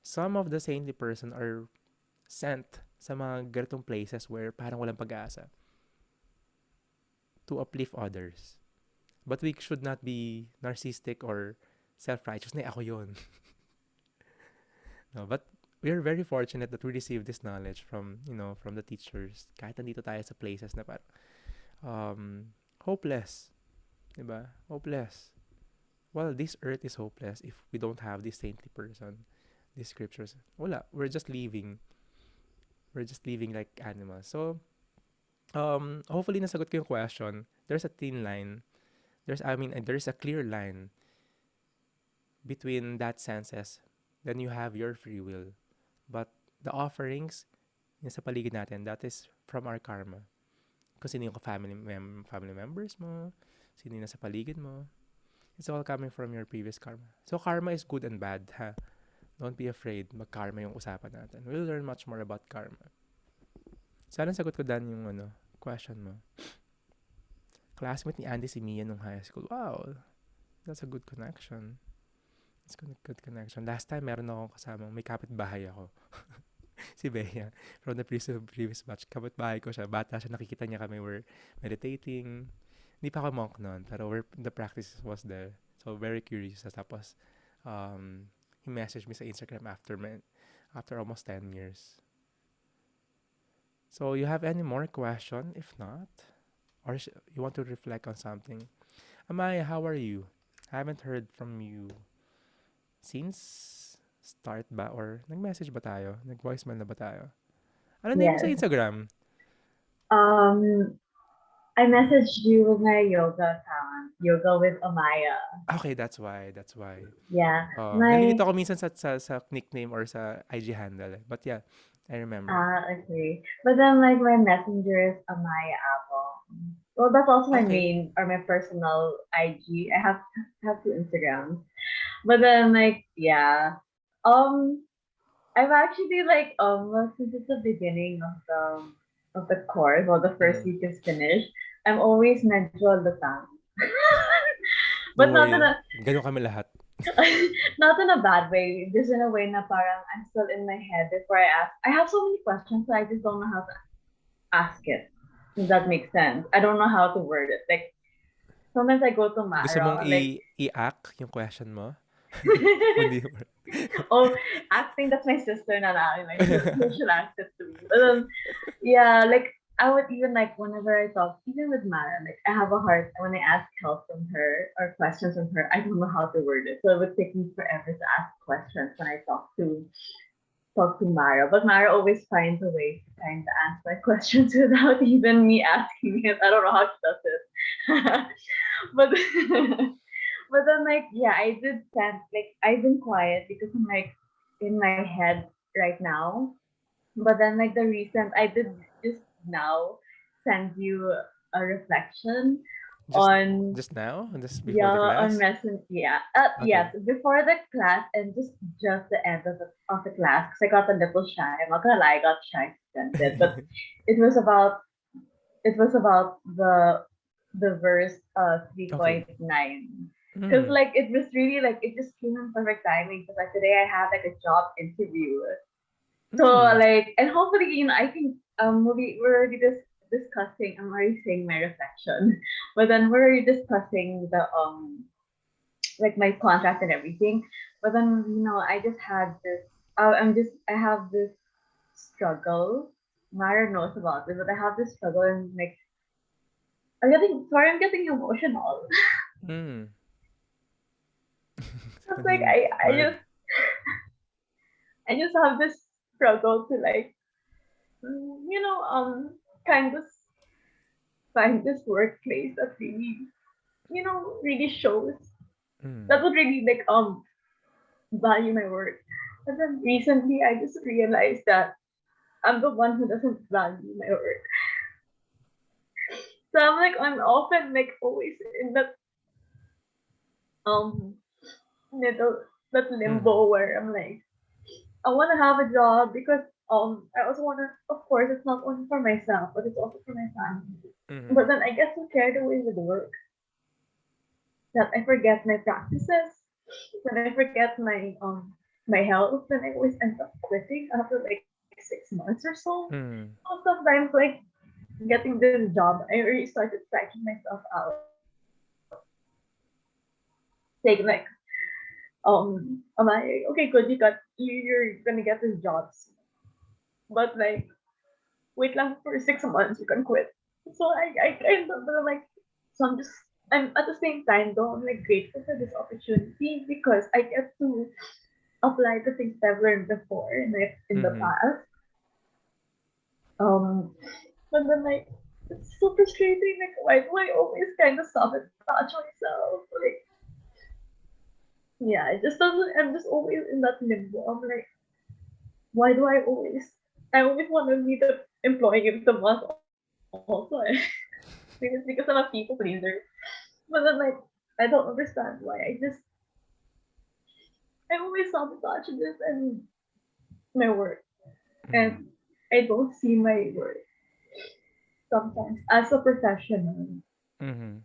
Some of the saintly person are sent sa mga ganitong places where parang walang pag-asa to uplift others. But we should not be narcissistic or self-righteous na ako yun. No, but we are very fortunate that we receive this knowledge from, from the teachers. Kahit nandito tayo sa places na parang hopeless. Diba? Hopeless. Well, this earth is hopeless if we don't have this saintly person. These scriptures. Wala. We're just living like animals. So, hopefully nasagot ko yung question. There's a thin line. There's a clear line between that senses. Then you have your free will. But the offerings, yung sa paligid natin, that is from our karma. Kung sino yung family members mo, sino yung nasa paligid mo. It's all coming from your previous karma. So karma is good and bad, ha? Don't be afraid. Mag-karma yung usapan natin. We'll learn much more about karma. Sana sagot ko Dan yung question mo. Classmate ni Andy si Mia nung high school. Wow. That's a good connection. It's a good connection. Last time, meron akong kasamang may kapitbahay ako. Si Bea. From the previous batch. Kapitbahay ko siya. Bata siya. Nakikita niya kami. We're meditating. Hindi pa ako monk noon. Pero the practice was there. So, very curious. Tapos, he messaged me sa Instagram after almost 10 years. So, you have any more question? If not, or you want to reflect on something? Amaya, how are you? I haven't heard from you since start ba? Or nag-message ba tayo? Nag-voicemail na ba tayo? Ano name mo sa
Yes.
Instagram?
I messaged you with my yoga account, Yoga with Amaya.
Okay, that's why.
Yeah,
Nalilito ako minsan sa nickname or sa IG handle. But yeah, I remember.
okay. But then like my messenger is Amaya Apple. Well, that's also my
Okay.
main or my personal IG. I have two Instagrams. But then like yeah. I've actually like since it's the beginning of the course, well the first week is finished, I'm always medyo lutang. But
Don't
not
worry.
in a
Ganun kami lahat.
not in a bad way. Just in a way na parang I'm still in my head before I ask. I have so many questions, so I just don't know how to ask it. If that makes sense. I don't know how to word it. Like sometimes I go to
Gusto mong
Mara, like
i-act yung question mo? Hindi mo.
oh, acting, that's my sister na like she'll ask it to me. But yeah, like I would even like whenever I talk, even with Mara, like I have a hard when I ask help from her or questions from her, I don't know how to word it. So it would take me forever to ask questions when I talk to Mara. But Mara always finds a way to kind of answer my questions without even me asking it. I don't know how she does it. But but then like yeah, I did send like I've been quiet because I'm like in my head right now. But then like the recent I did just now send you a reflection on
Just now? Just before the
yeah on
class?
Messenger. Yeah,
Okay.
yes, before the class and just the end of the class because I got a little shy. I'm not gonna lie, I got shy to send it, but it was about the verse 3.9 because
Mm.
like it was really like it just came in perfect timing because like today I had like a job interview. So
Mm.
like and hopefully I can we're already discussing. I'm already saying my reflection, but then we're already discussing the like my contract and everything. But then I just had this. I have this struggle. Mara knows about it, but I have this struggle and like I'm getting emotional.
Mm.
It's like
Hard.
I just have this struggle to like kind of find this workplace that really really shows
Mm.
that would really like value my work. And then recently I just realized that I'm the one who doesn't value my work. So I'm often like always in that um middle that
Mm.
limbo where I'm like I want to have a job because I also want to, of course it's not only for myself but it's also for my family.
Mm.
But then I get so carried away with work that I forget my practices, when I forget my health, then I always end up quitting after like 6 months or so.
Mm.
So sometimes like getting this job, I already started psyching myself out. Saying like, am I okay, good, you're gonna get this job. But like wait lang for 6 months, you can quit. So I kind of like so I'm at the same time though I'm like grateful for this opportunity because I get to apply the things I've learned before in the
Mm.
past. But then like it's so frustrating. Like why do I always kind of sabotage myself? Like yeah, it just doesn't. I'm just always in that limbo. I'm like, why do I always want to be the employee of the month also. Because I'm a people pleaser. But then like I don't understand why. I always sabotage this and my work.
Mm-hmm.
And I don't see my work sometimes as a professional.
Mm-hmm.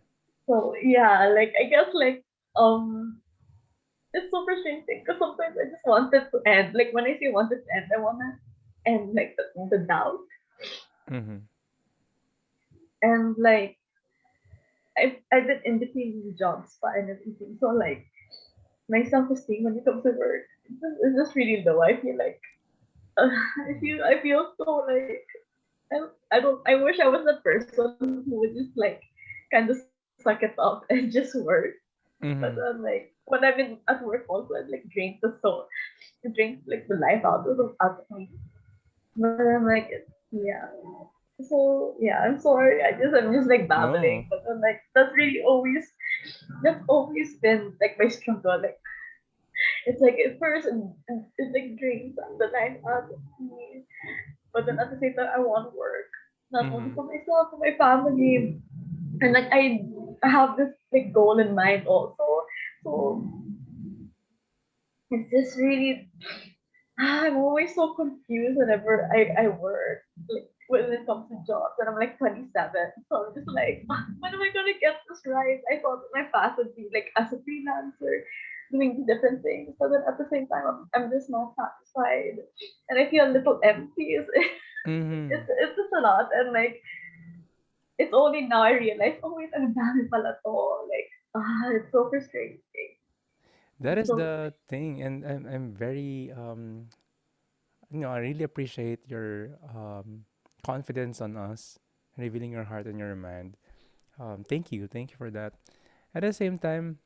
So yeah, like I guess like it's so frustrating because sometimes I just want it to end. Like when I say want it to end, I wanna end like the doubt.
Mm-hmm.
And like I've been in between jobs pa and everything. So like my self esteem when it comes to work is just really low. I feel like I feel so like I don't I wish I was that person who would just like kind of suck it up and just work. But
Mm-hmm.
like when I'm in at work also I'm like drained the soul, drained like the life out of me. But I'm like yeah. So yeah, I'm sorry. I'm just like babbling,
No.
but I'm like that's always been like my struggle. Like it's like at first it like drains the life out of me, but then at the same time I want work, not only
Mm-hmm.
for myself, for my family, and like I have this big goal in mind also. So it's just really I'm always so confused whenever I work, like when it comes to jobs, and I'm like 27. So I'm just like, when am I gonna get this right? I thought my path would be like as a freelancer, doing different things, but then at the same time, I'm just not satisfied, and I feel a little empty.
Mm-hmm.
It's just a lot, and like it's only now I realize, oh wait, ang dami pala to. Like, it's so frustrating.
That is
So
the thing, and I'm very I really appreciate your confidence on us, revealing your heart and your mind. Thank you for that. At the same time,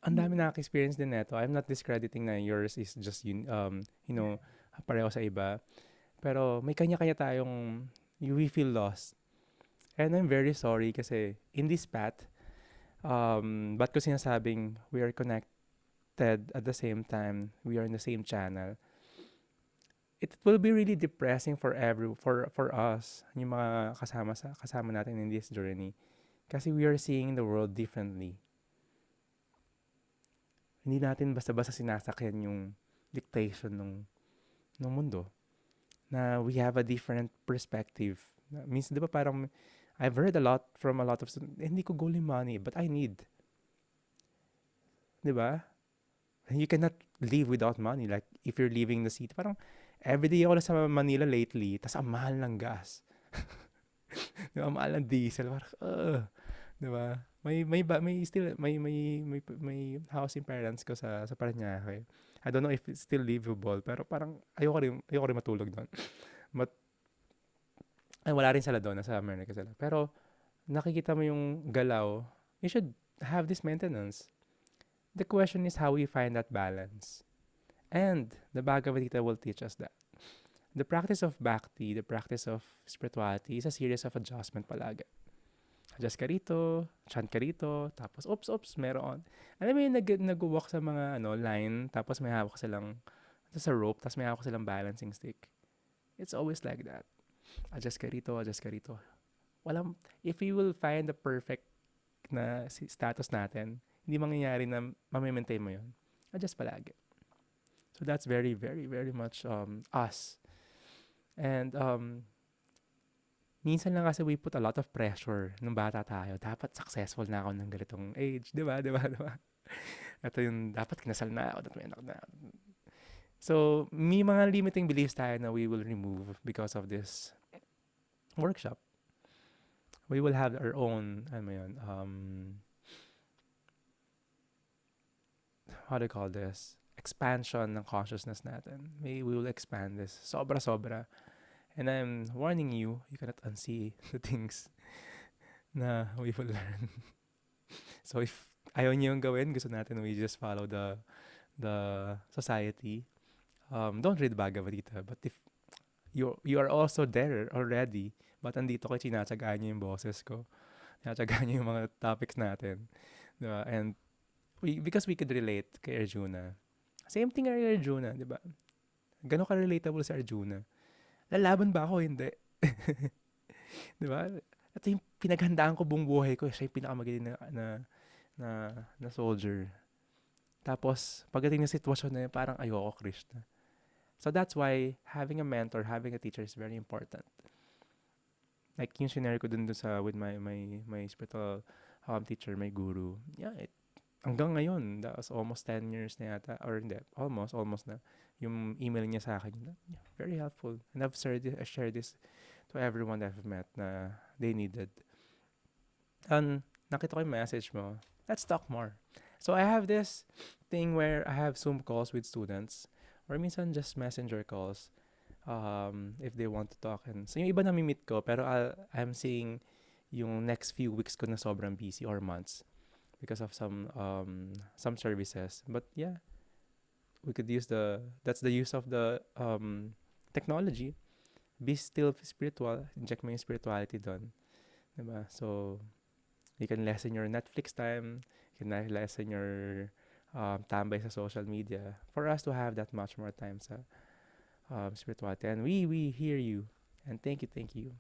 ang dami nakaka-experience din neto. I'm not discrediting na yours is just pareho sa iba. Pero may kanya-kanya tayong we feel lost. And I'm very sorry kasi in this path, ba't ko sinasabing we are connected at the same time, we are in the same channel. It will be really depressing for us, yung mga kasama natin in this journey. Kasi we are seeing the world differently. Hindi natin basta-basta sinasakyan yung dictation ng mundo. Na we have a different perspective. Means, di ba parang, I've heard a lot from a lot of students, hindi ko goal yung money, but I need. Di ba? You cannot live without money. Like, if you're leaving the city, parang, everyday ako na sa Manila lately, tas ang mahal ng gas. Di ba? Ang mahal ng diesel. Parang, di ba? May still, may housing parents ko sa Parañaque. I don't know if it's still livable, pero parang, ayoko rin matulog doon. But, ay, wala rin sila doon, nasa America sila. Pero, nakikita mo yung galaw, you should have this maintenance. The question is how we find that balance. And the Bhagavad Gita will teach us that. The practice of bhakti, the practice of spirituality is a series of adjustment palagi. Adjust ka rito, chant ka rito, tapos oops, meron. Alam mo yung nag-walk sa mga line, tapos may hawak silang sa rope, tapos may hawak silang balancing stick. It's always like that. Adjust ka rito, adjust ka rito. If we will find the perfect na status natin, hindi mangyayari na mamimaintain mo yun. Adjust palagi. So that's very, very, very much us. And minsan lang kasi we put a lot of pressure nung bata tayo. Dapat successful na ako ng ganitong age. Di ba? Ito yung dapat kinasal na ako. Dapat may anak na. So, may mga limiting beliefs tayo na we will remove because of this workshop. We will have our own, how do you call this? Expansion ng consciousness natin. We will expand this. Sobra-sobra. And I'm warning you, you cannot unsee the things na we will learn. So if ayaw niyo yung gawin, gusto natin we just follow the society. Don't read Bhagavad Gita. But if you are also there already, but andito ko, tinatsagaan niyo yung boses ko. Tinatsagaan niyo yung mga topics natin. Diba? And because we could relate kay Arjuna. Same thing kay Arjuna, di ba? Gano'n ka-relatable si Arjuna. Lalaban ba ako? Hindi. Di ba? Ito yung pinaghandaan ko buong buhay ko. Siya yung pinakamagaling na, na soldier. Tapos, pagdating ng sitwasyon na yun, parang ayoko, Krishna. So that's why having a mentor, having a teacher is very important. Like yung scenario ko dun sa with my spiritual teacher, my guru. Yeah, hanggang ngayon, that was almost 10 years na yata, or hindi, almost na, yung email niya sa akin. Yeah, very helpful. And I shared this to everyone that I've met na they needed. And nakita ko yung message mo. Let's talk more. So I have this thing where I have Zoom calls with students or minsan just messenger calls if they want to talk. And so yung iba nami-meet ko pero I'm seeing yung next few weeks ko na sobrang busy or months because of some services. But yeah, we could use that's the use of the technology. Be still spiritual. Inject mo yung spirituality doon. Diba? So, you can lessen your Netflix time. You can lessen your tambay sa social media for us to have that much more time sa spirituality. And we hear you. And thank you.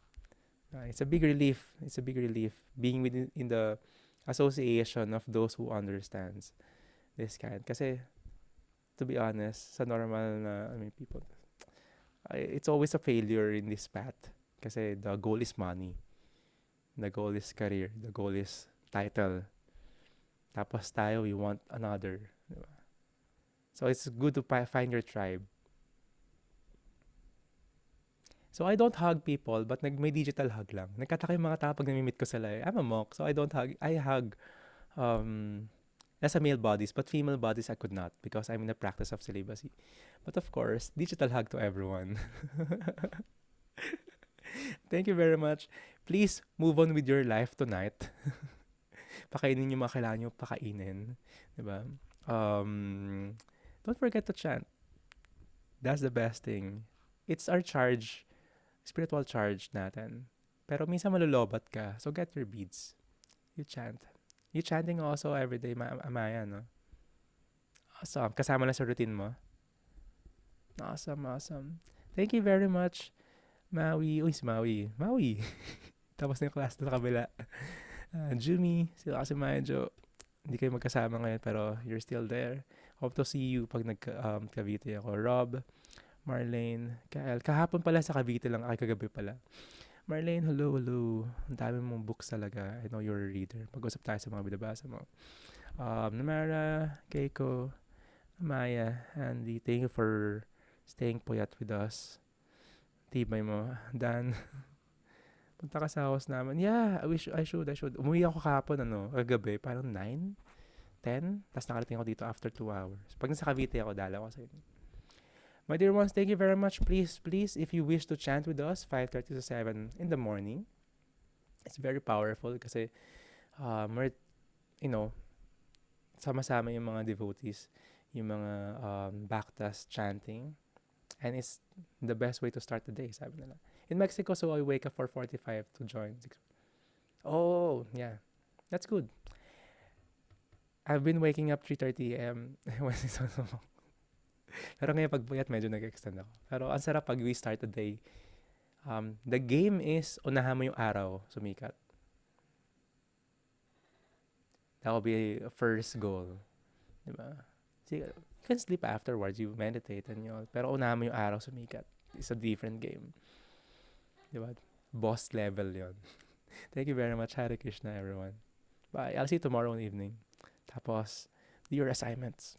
It's a big relief. It's a big relief being in the association of those who understands this kind. Kasi, to be honest, sa normal na, people, it's always a failure in this path. Kasi the goal is money. The goal is career. The goal is title. Tapos tayo, we want another. Diba? So it's good to find your tribe. So I don't hug people, but may digital hug lang. Nagkataka yung mga tao pag nami-meet ko sila. I'm a monk, so I don't hug. I hug nasa male bodies, but female bodies I could not because I'm in the practice of celibacy. But of course, digital hug to everyone. Thank you very much. Please move on with your life tonight. Pakainin yung mga kailangan nyo pakainin. Diba? Don't forget to chant. That's the best thing. It's our charge, spiritual charge natin. Pero minsan malulobat ka, so get your beads. You chant. You chanting also every day, Amaya, no? Awesome. Kasama na sa routine mo? Awesome. Thank you very much, Maui. Uy, si Maui. Maui. Tapos na yung class na sa kabila. Jumi, sila kasi medyo hindi kayo magkasama ngayon pero you're still there. Hope to see you pag Cavite ako. Rob, Marlene, Kael. Kahapon pala sa Cavite lang. Ay, kagabi pala. Marlene, hello. Ang dami mong books talaga. I know you're a reader. Pag-usap tayo sa mga binabasa mo. Namara, Keiko, Amaya, Andy, thank you for staying puyat with us. Tibay mo. Dan, punta ka sa house namin. Yeah, I should. Umuwi ako kahapon, kagabi, parang 9, 10. Tapos nakarating ako dito after 2 hours. Pag nasa Cavite ako, dala ko sa inyo. My dear ones, thank you very much. Please, if you wish to chant with us, 5:30 to 7 in the morning. It's very powerful kasi, we're, sama-sama yung mga devotees, yung mga bhaktas chanting. And it's the best way to start the day, sabi nila. In Mexico, so I wake up 4:45 to join. Oh, yeah. That's good. I've been waking up 3:30 a.m. Pero ngayon pag buyat, medyo nag-extend ako. Pero ang sarap pag we start the day. The game is, unahan mo yung araw, sumikat. That will be a first goal. Diba? You can sleep afterwards, you meditate and yun. Pero unahan mo yung araw, sumikat. It's a different game. Diba? Boss level yon. Thank you very much. Hare Krishna, everyone. Bye. I'll see you tomorrow evening. Tapos, do your assignments.